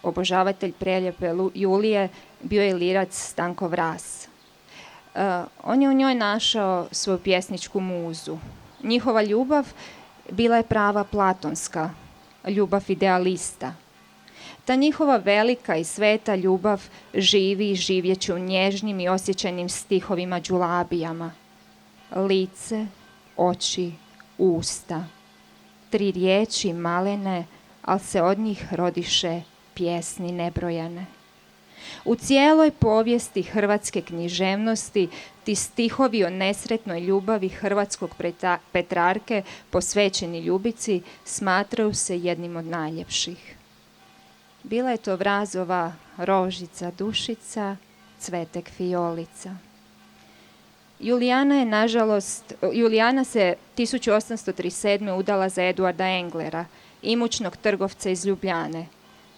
obožavatelj preljepe Julije, bio je lirac Stanko Vras. On je u njoj našao svoju pjesničku muzu. Njihova ljubav bila je prava platonska, ljubav idealista. Ta njihova velika i sveta ljubav živi i živjet će u nježnim i osjećajnim stihovima đulabijama. Lice, oči, usta. 3 riječi malene, ali se od njih rodiše pjesni nebrojane. U cijeloj povijesti hrvatske književnosti ti stihovi o nesretnoj ljubavi hrvatskog Petrarke posvećeni Ljubici smatraju se jednim od najljepših. Bila je to Vrazova rožica dušica, cvetek fiolica. Julijana se 1837. udala za Eduarda Englera, imućnog trgovca iz Ljubljane.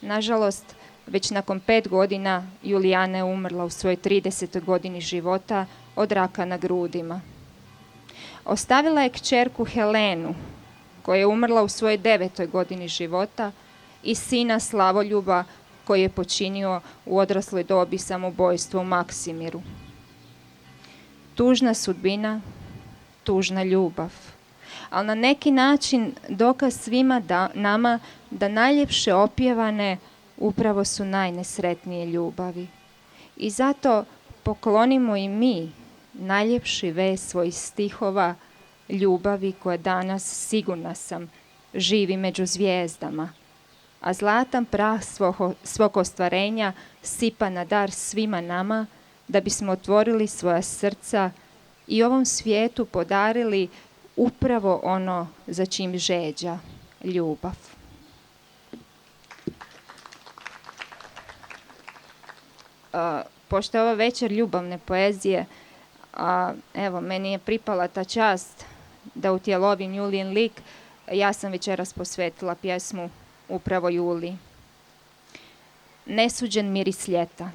Nažalost, već nakon 5 godina Julijana je umrla u svojoj 30. godini života od raka na grudima. Ostavila je kćerku Helenu, koja je umrla u svojoj 9. godini života, i sina Slavoljuba, koji je počinio u odrasloj dobi samoubojstvo u Maksimiru. Tužna sudbina, tužna ljubav, ali na neki način dokaz svima nama da najljepše opjevane upravo su najnesretnije ljubavi. I zato poklonimo i mi najljepši vez svojih stihova ljubavi koja danas, sigurna sam, živi među zvijezdama, a zlatan prah svog ostvarenja sipa na dar svima nama da bismo otvorili svoja srca i ovom svijetu podarili upravo ono za čim žeđa, ljubav. Pošto je ova večer ljubavne poezije, evo, meni je pripala ta čast da utjelovim Julijin lik, ja sam večeras posvetila pjesmu upravo Juliji. Nesuđen miris ljeta.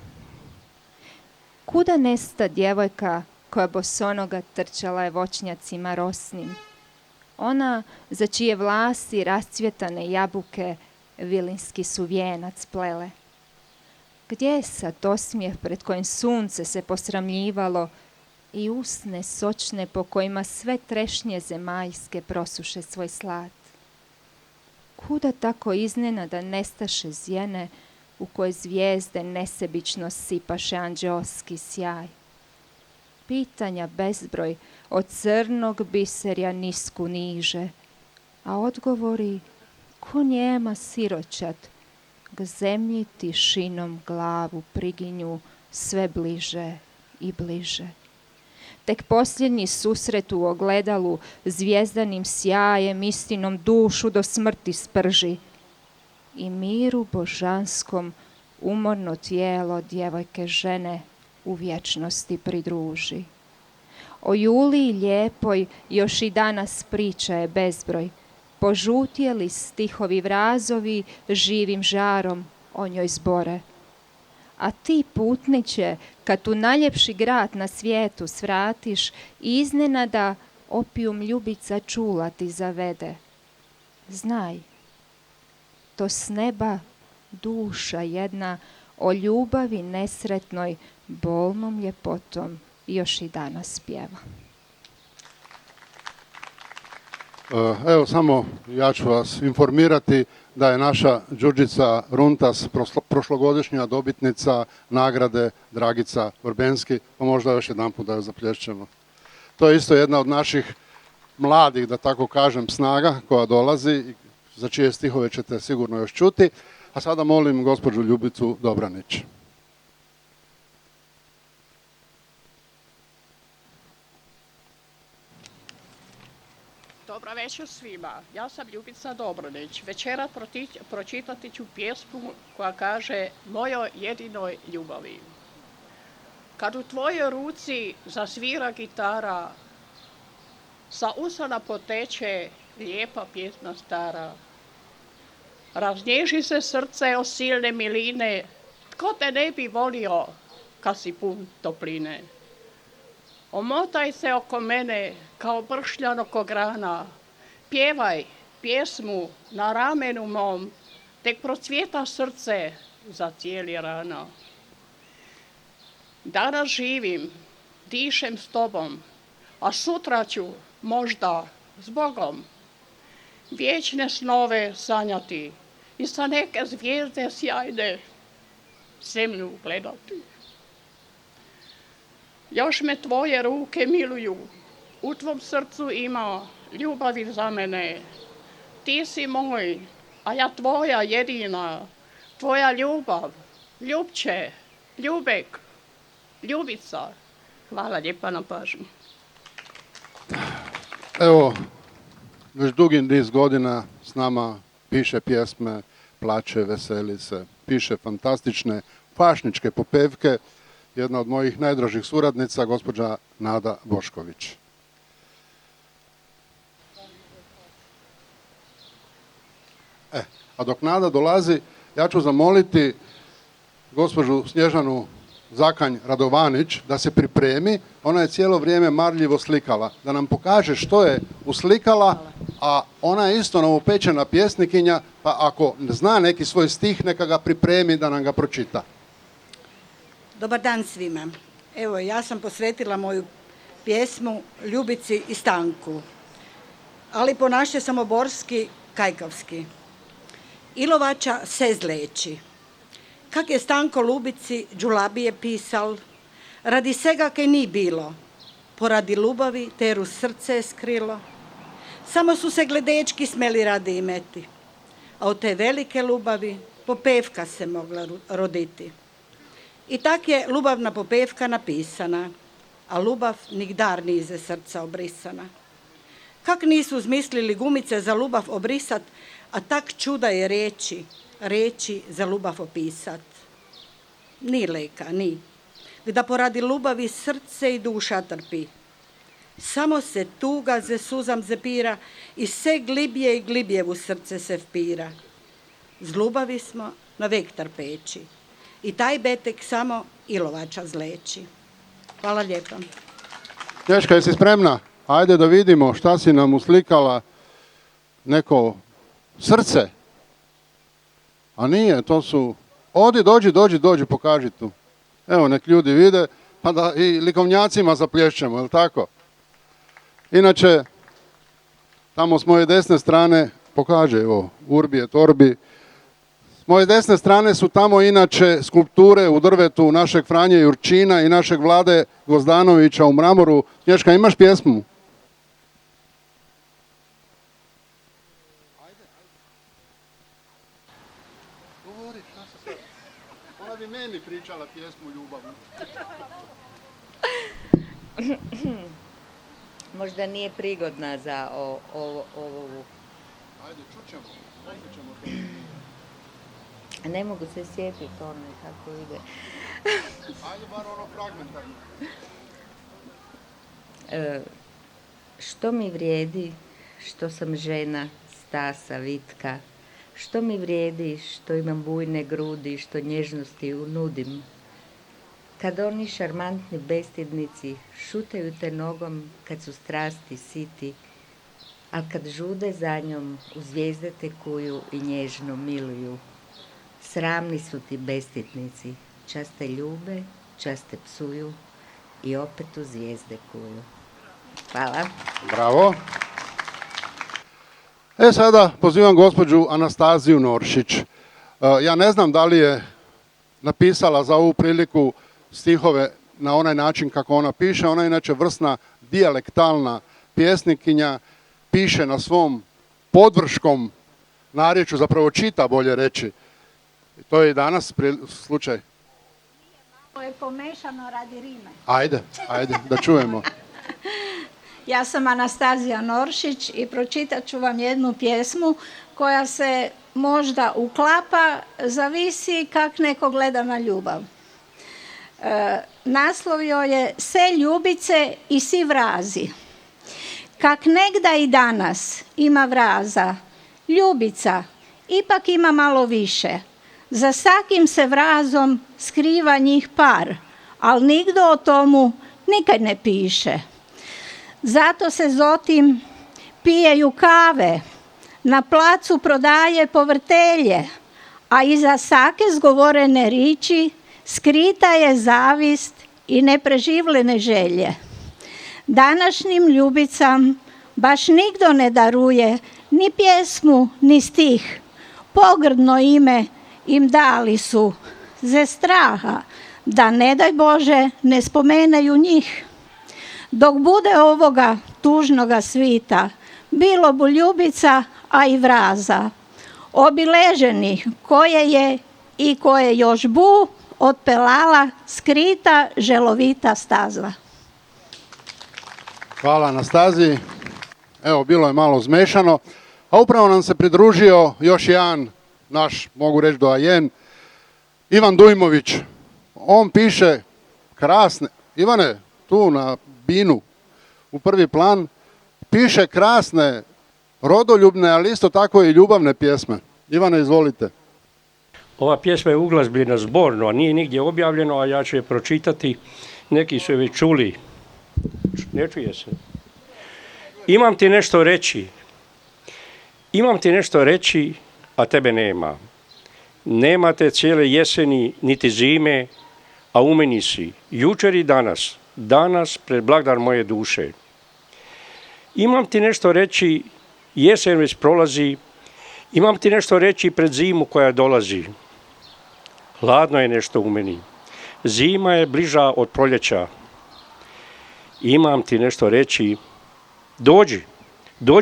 Kuda nesta djevojka koja bosonoga trčala je voćnjacima rosnim? Ona za čije vlasi rascvjetane jabuke vilinski su vijenac plele. Gdje je sad osmijeh pred kojim sunce se posramljivalo i usne sočne po kojima sve trešnje zemaljske prosuše svoj slad? Kuda tako iznenada nestaše zjene u koje zvijezde nesebično sipaše anđeoski sjaj? pitanja bezbroj, od crnog biserja nisku niže, a odgovori ko njema siroćat, k zemlji tišinom glavu priginju sve bliže i bliže. Tek posljednji susret u ogledalu zvijezdanim sjajem istinom dušu do smrti sprži i miru božanskom umorno tijelo djevojke žene u vječnosti pridruži. O Juliji lijepoj još i danas priča je bezbroj, požutjeli stihovi vrazovi živim žarom o njoj zbore. A ti, putniće, kad u najljepši grad na svijetu svratiš, iznenada opijum ljubica čula ti zavede. Znaj, to s neba duša jedna o ljubavi nesretnoj bolnom ljepotom još i danas pjeva. Evo samo ja ću vas informirati da je naša Đurđica Runtas prošlogodišnja dobitnica nagrade Dragica Vrbenski, pa možda još jedan put da joj zaplješćemo. To je isto jedna od naših mladih, da tako kažem, snaga koja dolazi, za čije stihove ćete sigurno još čuti. A sada molim gospođu Ljubicu Dobranić. Dobro večer svima. Ja sam Ljubica Dobranić. Večera pročitati ću pjesmu koja kaže Mojoj jedinoj ljubavi. Kad u tvojoj ruci zasvira gitara, sa usana poteče lijepa pjesma stara. Raznježi se srce od silne miline, tko te ne bi volio kad si pun topline. Omotaj se oko mene kao bršljan oko grana, pjevaj pjesmu na ramenu mom, tek procvjeta srce za cijeli rana. Danas živim, dišem s tobom, a sutra ću možda s Bogom vječne snove sanjati i sa neke zvijezde sjajne zemlju gledati. Još me tvoje ruke miluju, u tvom srcu ima ljubavi za mene. Ti si moj, a ja tvoja jedina, tvoja ljubav, ljubče, ljubek, ljubica. Hvala lijepa na pažnju. Evo, već dugi niz godina s nama piše pjesme, plače, veseli se, piše fantastične pašničke popevke, jedna od mojih najdražih suradnica, gospođa Nada Bošković. A dok Nada dolazi, ja ću zamoliti gospođu Snježanu Zakanj Radovanić da se pripremi. Ona je cijelo vrijeme marljivo slikala, da nam pokaže što je uslikala, a ona je isto novopečena pjesnikinja, pa ako zna neki svoj stih, neka ga pripremi da nam ga pročita. Dobar dan svima. Evo, ja sam posvetila moju pjesmu Ljubici i Stanku, ali po naše samoborski, kajkavski. Ilovača se zleči. Kak je Stanko Ljubici džulabije pisal, radi sega kaj ni bilo, poradi ljubavi teru srce je skrilo. Samo su se gledečki smeli radi imeti, a od te velike ljubavi popevka se mogla roditi. I tak je ljubavna popevka napisana, a ljubav nikdar ni ize srca obrisana. Kak nisu zmislili gumice za ljubav obrisat, a tak čuda je reći za ljubav opisat. Ni leka, ni. Gda poradi ljubavi srce i duša trpi. Samo se tuga ze suzam zapira i sve glibje i glibje u srce se vpira. Z ljubavi smo na vek trpeći. I taj betek samo Ilovača zleči. Hvala lijepa. Nješka, jesi spremna? Ajde da vidimo šta si nam uslikala. Neko srce. A nije, to su... Odi, dođi, pokaži tu. Evo, nek ljudi vide, pa da i likovnjacima zaplješćemo, je li tako? Inače, tamo s moje desne strane pokaže, evo, Urbi et Orbi, S moje desne strane su tamo inače skulpture u drvetu našeg Franje Jurčina i našeg Vlade Gvozdanovića u mramoru. Snješka, imaš pjesmu? Ona bi meni pričala pjesmu ljubavnu. Možda nije prigodna za ovu. Ajde, čućemo. Ćemo to. Ne mogu se sjetiti tome kako ide. Ajde, bar ono fragmentarno. Što mi vrijedi što sam žena, stasa, vitka? Što mi vrijedi što imam bujne grudi, što nježnosti nudim? Kad oni šarmantni bestidnici šutaju te nogom kad su strasti siti, a kad žude za njom u zvijezde te kuju i nježno miluju. Sramni su ti bestidnici, čas te ljube, čas te psuju i opet u zvijezde kuju. Hvala. Bravo. Sada pozivam gospođu Anastaziju Noršić. Ja ne znam da li je napisala za ovu priliku stihove na onaj način kako ona piše. Ona je inače vrsna dijalektalna pjesnikinja, piše na svom podvrškom narječju, zapravo čita, bolje reći. To je i danas slučaj. To je pomešano radi rime. Ajde, da čujemo. Ja sam Anastazija Noršić i pročitat ću vam jednu pjesmu koja se možda uklapa, zavisi kak neko gleda na ljubav. Naslov joj je Se ljubice i si vrazi. Kak negda i danas ima vraza, ljubica ipak ima malo više. Za svakim se vrazom skriva njih par, ali nigdo o tomu nikad ne piše. Zato se zotim pijeju kave, na placu prodaje povrtelje, a iza svake zgovorene riči skrita je zavist i nepreživljene želje. Današnjim ljubicam baš nigdo ne daruje ni pjesmu, ni stih. Pogrdno ime im dali su ze straha, da ne daj Bože ne spomeneju njih. Dok bude ovoga tužnoga svita, bilo bu ljubica, a i vraza. Obileženih koje je i koje još bu otpelala skrita želovita staza. Hvala Anastaziji. Evo, bilo je malo zmešano, a upravo nam se pridružio još jedan naš, mogu reći doajen, Ivan Dujmović. On piše krasne, Ivane, tu na binu, u prvi plan, piše krasne, rodoljubne, ali isto tako i ljubavne pjesme. Ivane, izvolite. Ova pjesma je uglazbljena zborno, a nije nigdje objavljeno, a ja ću je pročitati. Neki su je već čuli. Ne čuje se. Imam ti nešto reći, a tebe nema. Nema te cijele jeseni, niti zime, a u meni si. Jučer i danas pred blagdan moje duše. Imam ti nešto reći, jesen već prolazi, imam ti nešto reći pred zimu koja dolazi. Hladno je nešto u meni, zima je bliža od proljeća. Imam ti nešto reći, dođi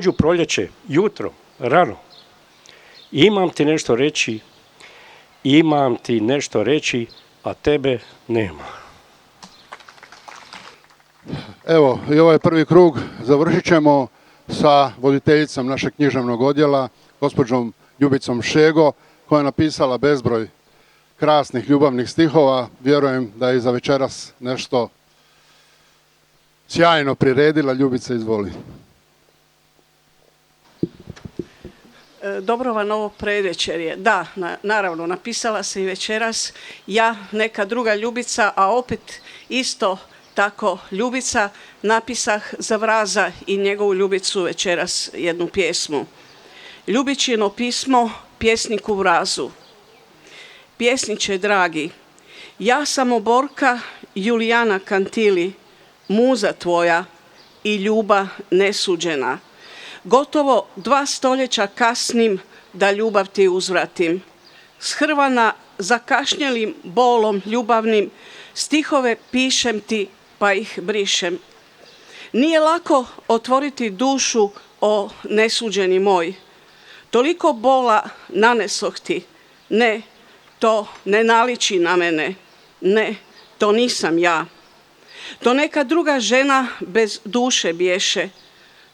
u proljeće, jutro, rano. Imam ti nešto reći, a tebe nema. Evo, i ovaj prvi krug završit ćemo sa voditeljicom našeg književnog odjela, gospođom Ljubicom Šego, koja je napisala bezbroj krasnih ljubavnih stihova. Vjerujem da je za večeras nešto sjajno priredila. Ljubice, izvoli. Dobro vam ovo predvečerje. Da, naravno, napisala se i večeras ja, neka druga Ljubica, a opet isto tako Ljubica, napisah za vraza i njegovu Ljubicu večeras jednu pjesmu. Ljubičino pismo pjesniku vrazu. Pjesniče dragi, ja sam oborka Julijana Kantili, muza tvoja i ljubav nesuđena. Gotovo 2 stoljeća kasnim da ljubav ti uzvratim. Shrvana zakašnjelim bolom ljubavnim, stihove pišem ti pa ih brišem. Nije lako otvoriti dušu, o nesuđeni moj. Toliko bola nanesoh ti, ne, to ne naliči na mene, ne, to nisam ja. To neka druga žena bez duše bješe.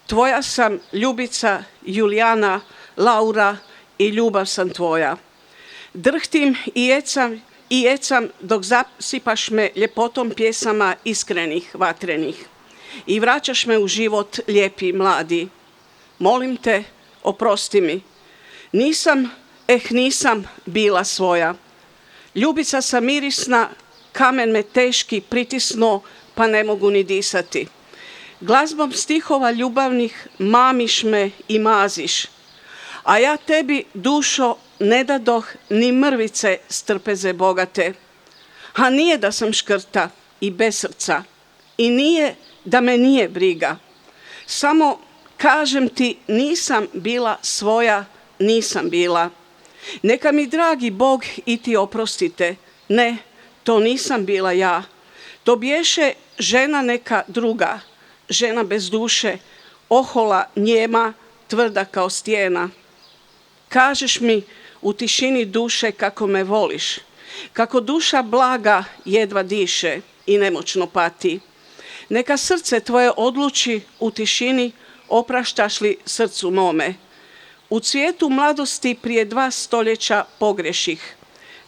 Tvoja sam ljubica Julijana, Laura i ljubav sam tvoja. Drhtim i ecam dok zasipaš me ljepotom pjesama iskrenih, vatrenih i vraćaš me u život lijepi, mladi. Molim te, oprosti mi. Nisam bila svoja. Ljubica sam mirisna, kamen me teški pritisnuo, pa ne mogu ni disati. Glazbom stihova ljubavnih mamiš me i maziš, a ja tebi, dušo, ne dadoh ni mrvice strpeze bogate. A nije da sam škrta i bez srca, i nije da me nije briga. Samo kažem ti, nisam bila svoja, nisam bila. Neka mi dragi Bog i ti oprostite. Ne, to nisam bila ja. To bješe žena neka druga, žena bez duše, ohola, njema, tvrda kao stijena. Kažeš mi u tišini duše kako me voliš, kako duša blaga jedva diše i nemoćno pati. Neka srce tvoje odluči u tišini, opraštaš li srcu mome. U cvijetu mladosti prije 2 stoljeća pogreših.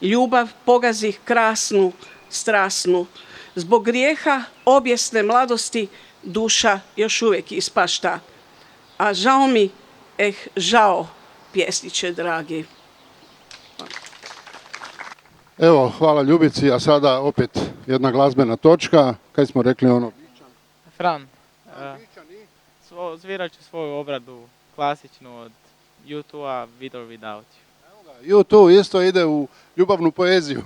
Ljubav pogazih krasnu, strasnu. Zbog grijeha objesne mladosti duša još uvijek ispašta. A žao mi, žao, pjesniče dragi. Evo, hvala Ljubici, a sada opet jedna glazbena točka. Kaj smo rekli ono? Fran, zvirat ću svoju obradu klasičnu od U2-a With or Without You. U2 isto ide u ljubavnu poeziju.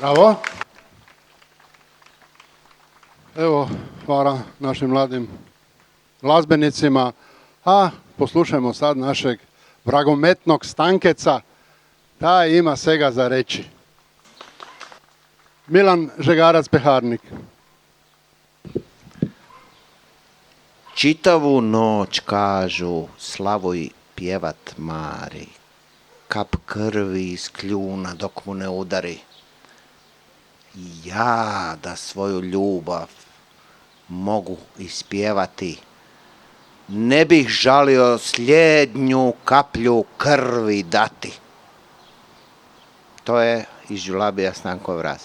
Bravo. Evo, hvala našim mladim glazbenicima. A poslušajmo sad našeg vragometnog Stankeca. Taj ima svega za reći. Milan Žegarac-Peharnik. Čitavu noć kažu Slavoj pjevat mari, kap krvi iz kljuna dok mu ne udari. Ja da svoju ljubav mogu ispjevati, ne bih žalio sljednju kaplju krvi dati. To je iz Đulabija Stankov raz.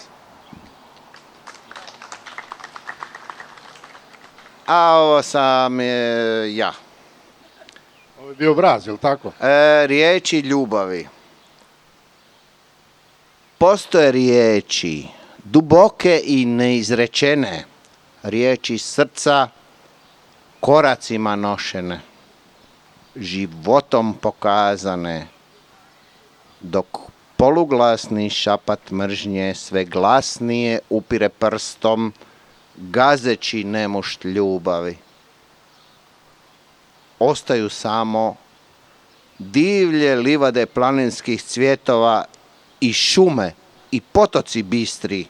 A ovo sam ja. Ovo je bio vraz, je li tako? Riječi ljubavi. Postoje riječi duboke i neizrečene, riječi srca koracima nošene, životom pokazane, dok poluglasni šapat mržnje sve glasnije upire prstom, gazeći nemušt ljubavi. Ostaju samo divlje livade planinskih cvjetova i šume i potoci bistri,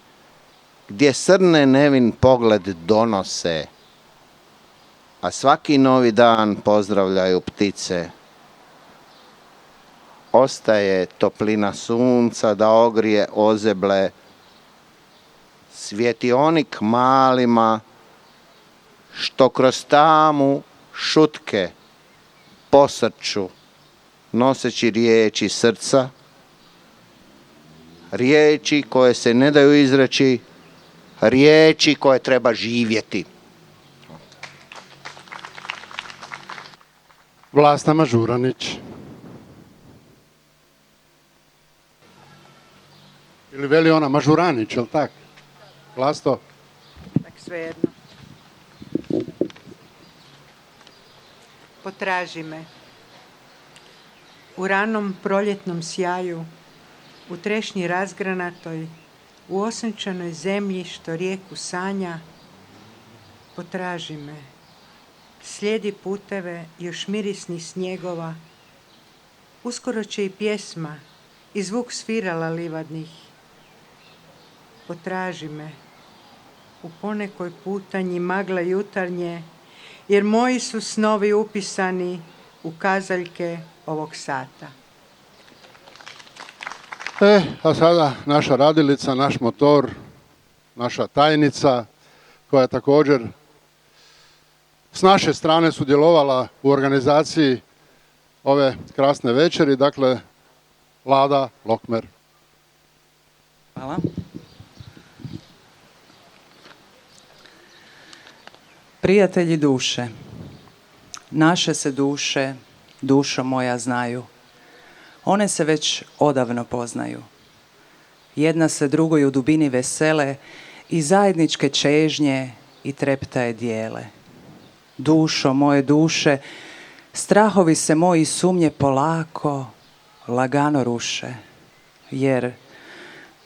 gdje srne nevin pogled donose, a svaki novi dan pozdravljaju ptice. Ostaje toplina sunca da ogrije ozeble, svjetionik malima, što kroz tamu šutke posrču, noseći riječi srca, riječi koje se ne daju izreći, riječi koje treba živjeti. Vlasta Mažuranić. Ili veli ona Mažuranić, je li tak? Vlasto? Tak svejedno. Potraži me. U ranom proljetnom sjaju, u trešnji razgranatoj, u osunčanoj zemlji što rijeku sanja, potraži me. Slijedi puteve još mirisnih snjegova, uskoro će i pjesma i zvuk svirala livadnih. Potraži me u ponekoj putanji magle jutarnje, jer moji su snovi upisani u kazaljke ovog sata. A sada naša radilica, naš motor, naša tajnica, koja je također s naše strane sudjelovala u organizaciji ove krasne večeri, dakle Lada Lokmer. Hvala. Prijatelji duše, naše se duše, dušo moja, znaju. One se već odavno poznaju. Jedna se drugoj u dubini vesele i zajedničke čežnje i treptaje dijele. Dušo moje duše, strahovi se moji sumnje polako, lagano ruše, jer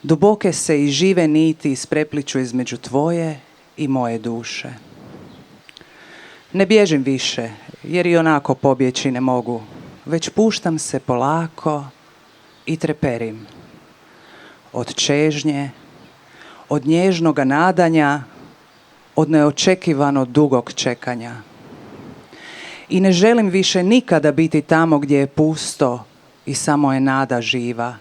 duboke se i žive niti isprepliču između tvoje i moje duše. Ne bježim više, jer i onako pobjeći ne mogu, već puštam se polako i treperim. Od čežnje, od nježnoga nadanja, od neočekivano dugog čekanja. I ne želim više nikada biti tamo gdje je pusto i samo je nada živa.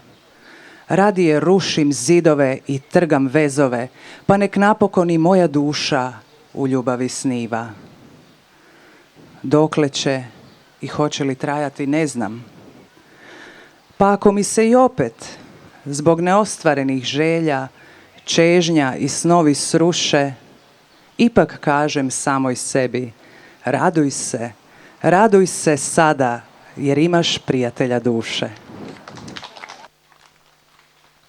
Radije rušim zidove i trgam vezove, pa nek napokon i moja duša u ljubavi sniva. Dokle će i hoće li trajati, ne znam. Pa ako mi se i opet, zbog neostvarenih želja, čežnja i snovi sruše, ipak kažem samoj sebi, raduj se sada, jer imaš prijatelja duše.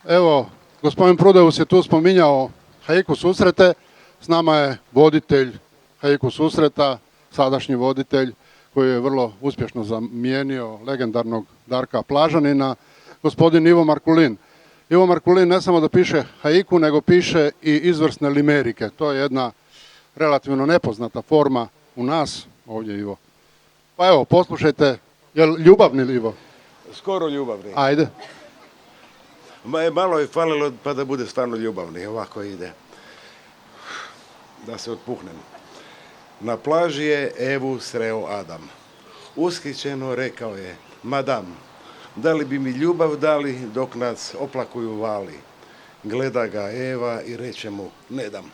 Evo, gospodin Prudeus je tu spominjao Hajku susrete, s nama je voditelj Hajku susreta, sadašnji voditelj koji je vrlo uspješno zamijenio legendarnog Darka Plažanina, gospodin Ivo Markulin. Ivo Markulin ne samo da piše haiku, nego piše i izvrsne limerike. To je jedna relativno nepoznata forma u nas. Ovdje Ivo. Pa evo, poslušajte. Jel ljubavni Ivo? Skoro ljubavni. Ajde. Malo je falilo pa da bude stvarno ljubavni. Ovako ide. Da se otpuhnem. Na plaži je Evu sreo Adam. Ushićeno rekao je: Madam, da li bi mi ljubav dali dok nas oplakuju vali? Gleda ga Eva i reče mu: ne dam.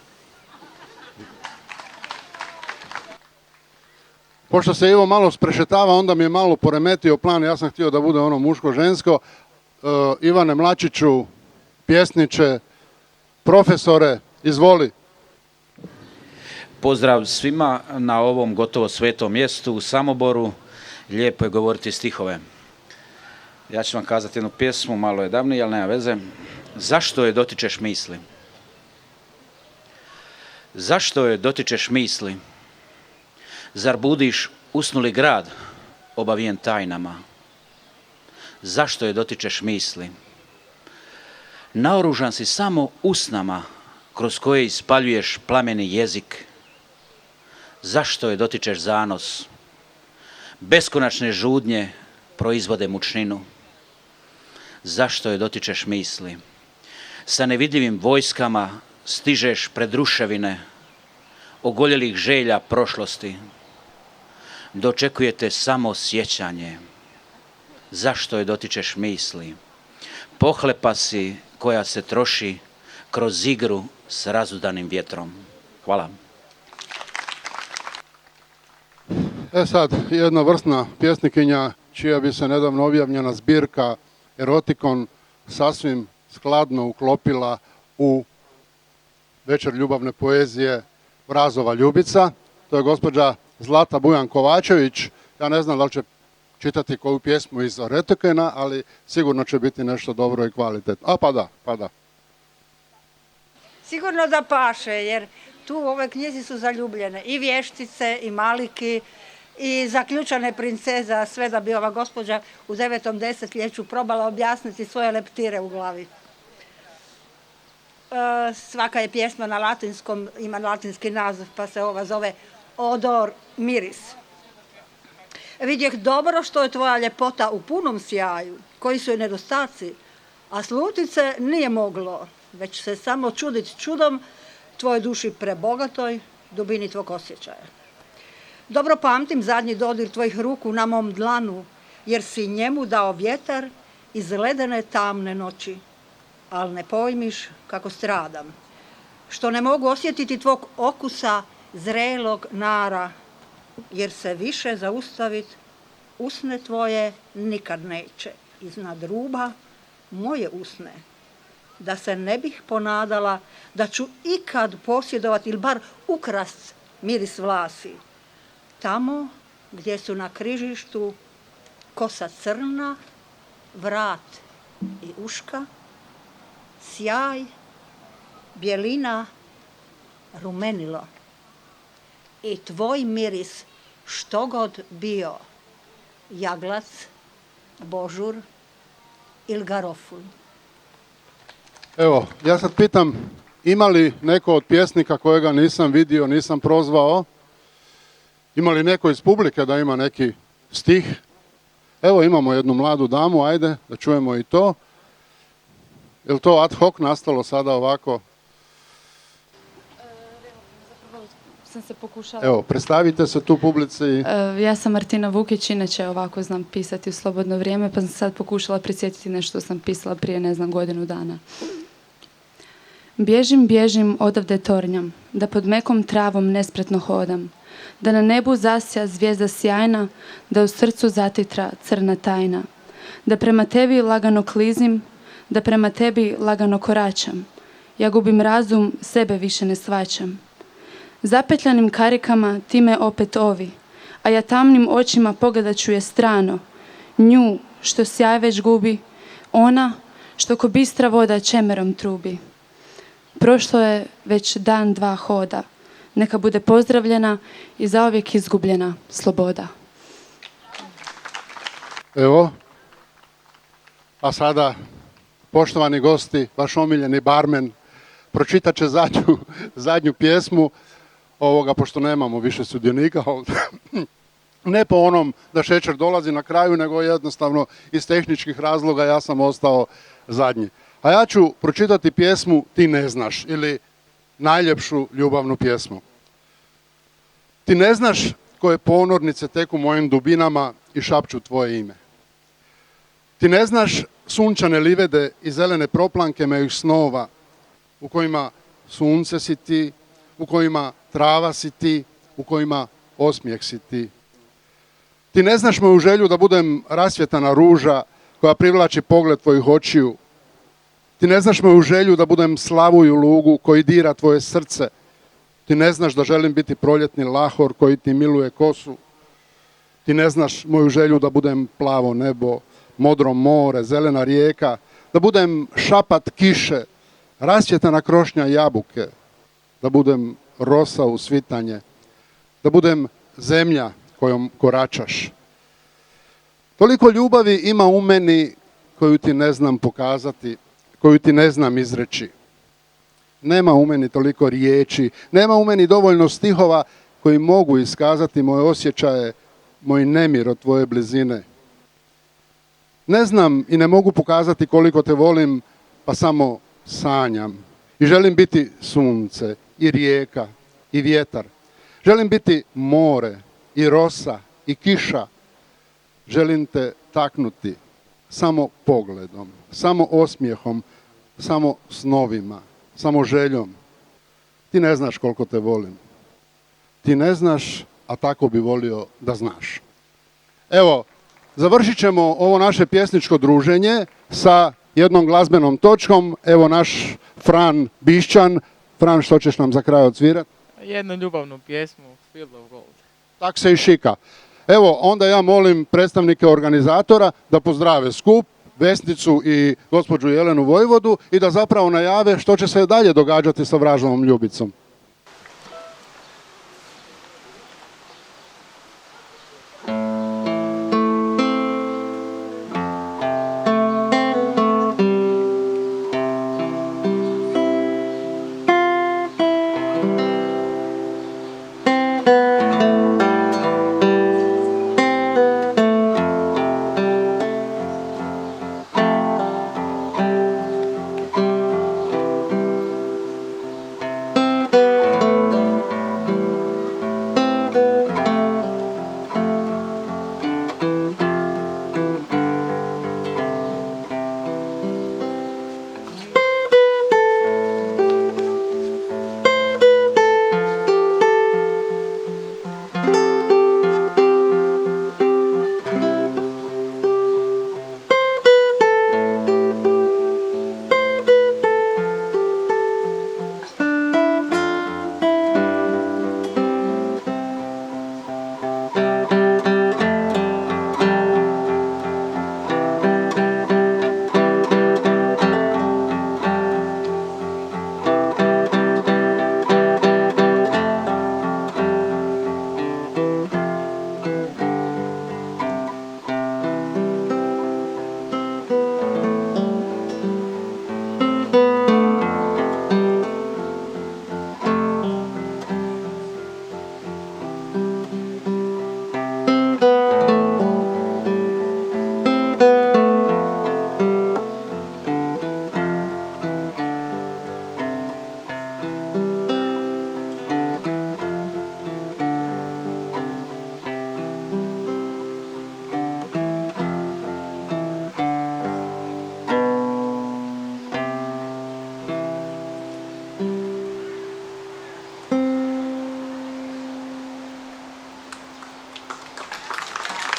Pošto se Ivo malo sprešetava, onda mi je malo poremetio plan. Ja sam htio da bude ono muško-žensko. Ivane Mlačiću, pjesniče, profesore, izvoli. Pozdrav svima na ovom gotovo svetom mjestu u Samoboru. Lijepo je govoriti stihove. Ja ću vam kazati jednu pjesmu, malo je davnije, ali nema veze. Zašto je dotičeš misli? Zašto je dotičeš misli? Zar budiš usnuli grad obavijen tajnama? Zašto je dotičeš misli? Naoružan si samo usnama kroz koje ispaljuješ plameni jezik. Zašto je dotičeš zanos? Beskonačne žudnje proizvode mučninu. Zašto je dotičeš misli? Sa nevidljivim vojskama stižeš pred ruševine ogoljelih želja prošlosti. Dočekujete samo sjećanje. Zašto je dotičeš misli? Pohlepa si koja se troši kroz igru s razudanim vjetrom. Hvala. Sad, jedna vrsna pjesnikinja čija bi se nedavno objavljena zbirka Erotikon sasvim skladno uklopila u večer ljubavne poezije Vrazova Ljubica. To je gospođa Zlata Bujan Kovačević. Ja ne znam da li će čitati koju pjesmu iz Erotikona, ali sigurno će biti nešto dobro i kvalitetno. Pa da. Sigurno da paše, jer tu u ovoj knjizi su zaljubljene i vještice, i maliki, i zaključane princeza, sve da bi ova gospođa u 9. desetljeću probala objasniti svoje leptire u glavi. Svaka je pjesma na latinskom, ima latinski naziv, pa se ova zove Odor miris. Vidjeh dobro što je tvoja ljepota u punom sjaju, koji su joj nedostaci, a slutice nije moglo, već se samo čudit čudom tvojoj duši prebogatoj, dubini tvog osjećaja. Dobro pamtim zadnji dodir tvojih ruku na mom dlanu, jer si njemu dao vjetar iz ledene tamne noći, ali ne pojmiš kako stradam, što ne mogu osjetiti tvog okusa zrelog nara, jer se više zaustavit usne tvoje nikad neće iznad ruba moje usne, da se ne bih ponadala da ću ikad posjedovati ili bar ukrast miris vlasi, tamo gdje su na križištu kosa crna, vrat i uška, sjaj, bjelina, rumenilo. I tvoj miris što god bio, jaglac, božur ili garoful. Evo, ja sad pitam, ima li neko od pjesnika kojega nisam vidio, nisam prozvao? Ima li neko iz publike da ima neki stih? Evo, imamo jednu mladu damu, ajde da čujemo i to. Je li to ad hoc nastalo sada ovako? Sam se pokušala. Evo, predstavite se tu publici. Ja sam Martina Vukić, inače ovako znam pisati u slobodno vrijeme, pa sam sad pokušala prisjetiti nešto što sam pisala prije, ne znam, godinu dana. Bježim, odavde tornjam, da pod mekom travom nespretno hodam, da na nebu zasja zvijezda sjajna, da u srcu zatitra crna tajna, da prema tebi lagano klizim, da prema tebi lagano koračam, ja gubim razum, sebe više ne shvaćam. Zapetljanim karikama ti me opet ovi, a ja tamnim očima pogledat ću je strano, nju što sjaj već gubi, ona što ko bistra voda čemerom trubi. Prošlo je već dan dva hoda, neka bude pozdravljena i zauvijek izgubljena sloboda. Evo, a sada poštovani gosti, vaš omiljeni barmen, pročitat će zadnju pjesmu, pošto nemamo više sudionika, ne po onom da šećer dolazi na kraju, nego jednostavno iz tehničkih razloga ja sam ostao zadnji. A ja ću pročitati pjesmu Ti ne znaš, ili najljepšu ljubavnu pjesmu. Ti ne znaš koje ponornice teku mojim dubinama i šapću tvoje ime. Ti ne znaš sunčane livede i zelene proplanke mojih snova, u kojima sunce si ti, u kojima trava si ti, u kojima osmijeh si ti. Ti ne znaš moju želju da budem rasvjetana ruža koja privlači pogled tvojih očiju. Ti ne znaš moju želju da budem slavuju lugu koji dira tvoje srce. Ti ne znaš da želim biti proljetni lahor koji ti miluje kosu. Ti ne znaš moju želju da budem plavo nebo, modro more, zelena rijeka, da budem šapat kiše, rasvjetana krošnja jabuke, da budem rosa u svitanje, da budem zemlja kojom koračaš. Toliko ljubavi ima u meni koju ti ne znam pokazati, koju ti ne znam izreći. Nema u meni toliko riječi, nema u meni dovoljno stihova koji mogu iskazati moje osjećaje, moj nemir od tvoje blizine. Ne znam i ne mogu pokazati koliko te volim, pa samo sanjam. I želim biti sunce, i rijeka, i vjetar. Želim biti more, i rosa, i kiša. Želim te taknuti samo pogledom, samo osmijehom, samo snovima, samo željom. Ti ne znaš koliko te volim. Ti ne znaš, a tako bi volio da znaš. Evo, završit ćemo ovo naše pjesničko druženje sa jednom glazbenom točkom. Evo naš Fran Bišćan. Fran, što ćeš nam za kraj odsvirati? Jednu ljubavnu pjesmu, Field of Gold. Tak se i šika. Evo, onda ja molim predstavnike organizatora da pozdrave skup, Vesnicu i gospođu Jelenu Vojvodu i da zapravo najave što će se dalje događati sa Vražovom Ljubicom.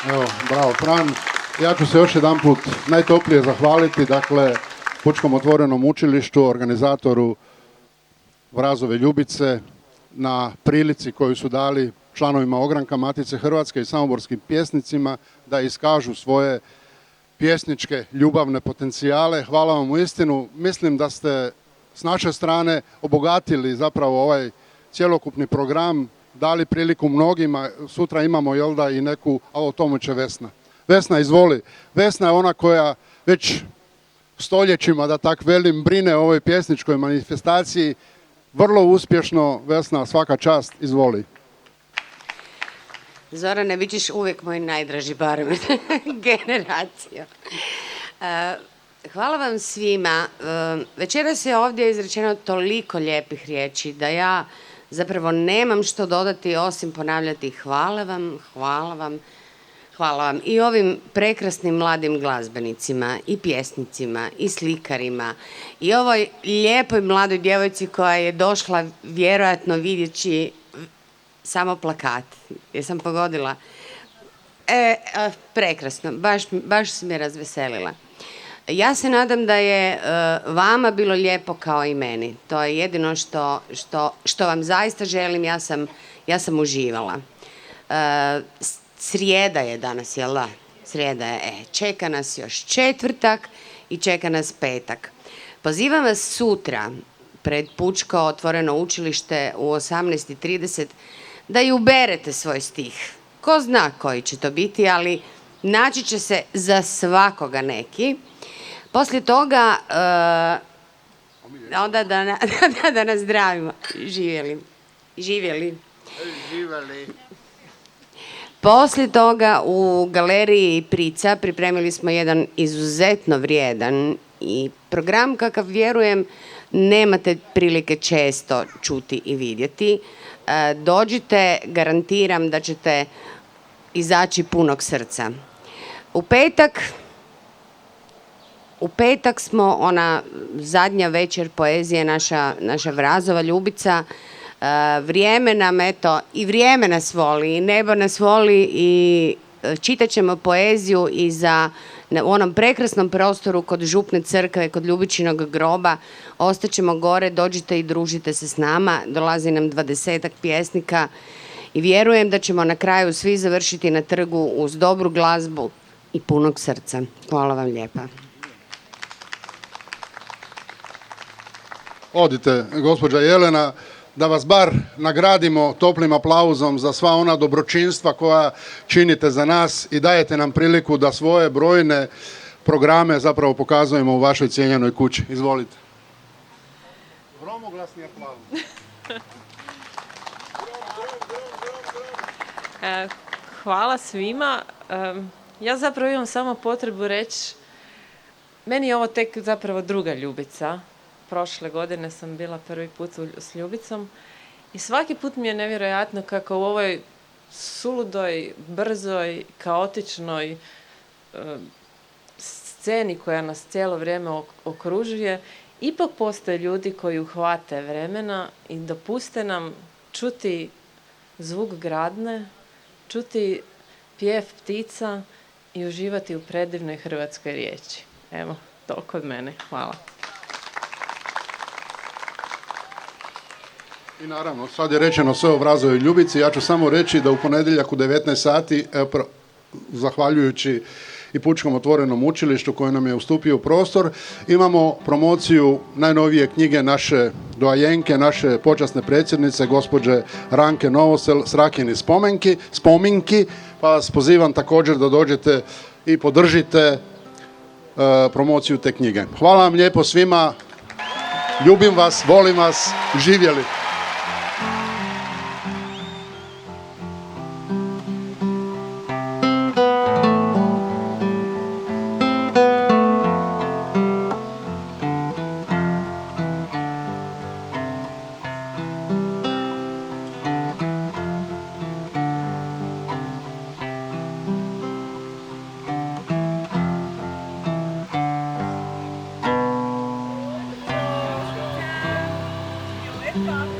Evo, bravo Fran. Ja ću se još jedanput najtoplije zahvaliti, dakle, Pučkom otvorenom učilištu, organizatoru Vrazove Ljubice, na prilici koju su dali članovima Ogranka Matice Hrvatske i samoborskim pjesnicima da iskažu svoje pjesničke ljubavne potencijale. Hvala vam uistinu. Mislim da ste s naše strane obogatili zapravo ovaj cjelokupni program, dali priliku mnogima. Sutra imamo, jel da, i neku, a o tomu će Vesna. Vesna, izvoli. Vesna je ona koja već stoljećima, da tak velim, brine o ovoj pjesničkoj manifestaciji. Vrlo uspješno, Vesna, svaka čast, izvoli. Zorane, bit ćeš uvijek moj najdraži barem generacija. Hvala vam svima. Večeras je ovdje izrečeno toliko lijepih riječi da ja zapravo nemam što dodati osim ponavljati hvala vam, hvala vam, hvala vam i ovim prekrasnim mladim glazbenicima i pjesnicima i slikarima i ovoj lijepoj mladoj djevojci koja je došla vjerojatno vidjeći samo plakat. Jesam pogodila? Prekrasno, baš si me razveselila. Ja se nadam da je vama bilo lijepo kao i meni. To je jedino što vam zaista želim, ja sam uživala. Srijeda je danas, jel da? Srijeda je. Čeka nas još četvrtak i čeka nas petak. Pozivam vas sutra pred Pučko otvoreno učilište u 18:30 da i uberete svoj stih. Ko zna koji će to biti, ali naći će se za svakoga neki. Poslije toga, onda da nazdravimo. Živjeli. Živjeli. Poslije toga u galeriji Prica pripremili smo jedan izuzetno vrijedan i program kakav vjerujem nemate prilike često čuti i vidjeti. Dođite, garantiram da ćete izaći punog srca. U petak smo ona zadnja večer poezije, naša Vrazova Ljubica. Vrijeme nam, eto, i vrijeme nas voli, i nebo nas voli i čitat ćemo poeziju i u onom prekrasnom prostoru kod Župne crkve, kod Ljubičinog groba. Ostaćemo gore, dođite i družite se s nama. Dolazi nam 20-ak pjesnika i vjerujem da ćemo na kraju svi završiti na trgu uz dobru glazbu i punog srca. Hvala vam lijepa. Odite, gospođa Jelena, da vas bar nagradimo toplim aplauzom za sva ona dobročinstva koja činite za nas i dajete nam priliku da svoje brojne programe zapravo pokazujemo u vašoj cijenjenoj kući. Izvolite. Gromoglasni aplauz. Hvala svima. Ja zapravo imam samo potrebu reći, meni je ovo tek zapravo druga Ljubica. Prošle godine sam bila prvi put s Ljubicom i svaki put mi je nevjerojatno kako u ovoj suludoj, brzoj, kaotičnoj sceni koja nas cijelo vrijeme okružuje, ipak postoje ljudi koji uhvate vremena i dopuste nam čuti zvuk gradne, čuti pjev ptica i uživati u predivnoj hrvatskoj riječi. Evo, toliko od mene. Hvala. I naravno, sad je rečeno sve o Vrazovoj Ljubici. Ja ću samo reći da u ponedjeljak u 19 sati, zahvaljujući i Pučkom otvorenom učilištu koji nam je ustupio prostor, imamo promociju najnovije knjige naše doajenke, naše počasne predsjednice, gospođe Ranke Novosel, Srakini spominki, pa vas pozivam također da dođete i podržite promociju te knjige. Hvala vam lijepo svima, ljubim vas, volim vas, živjeli. Come.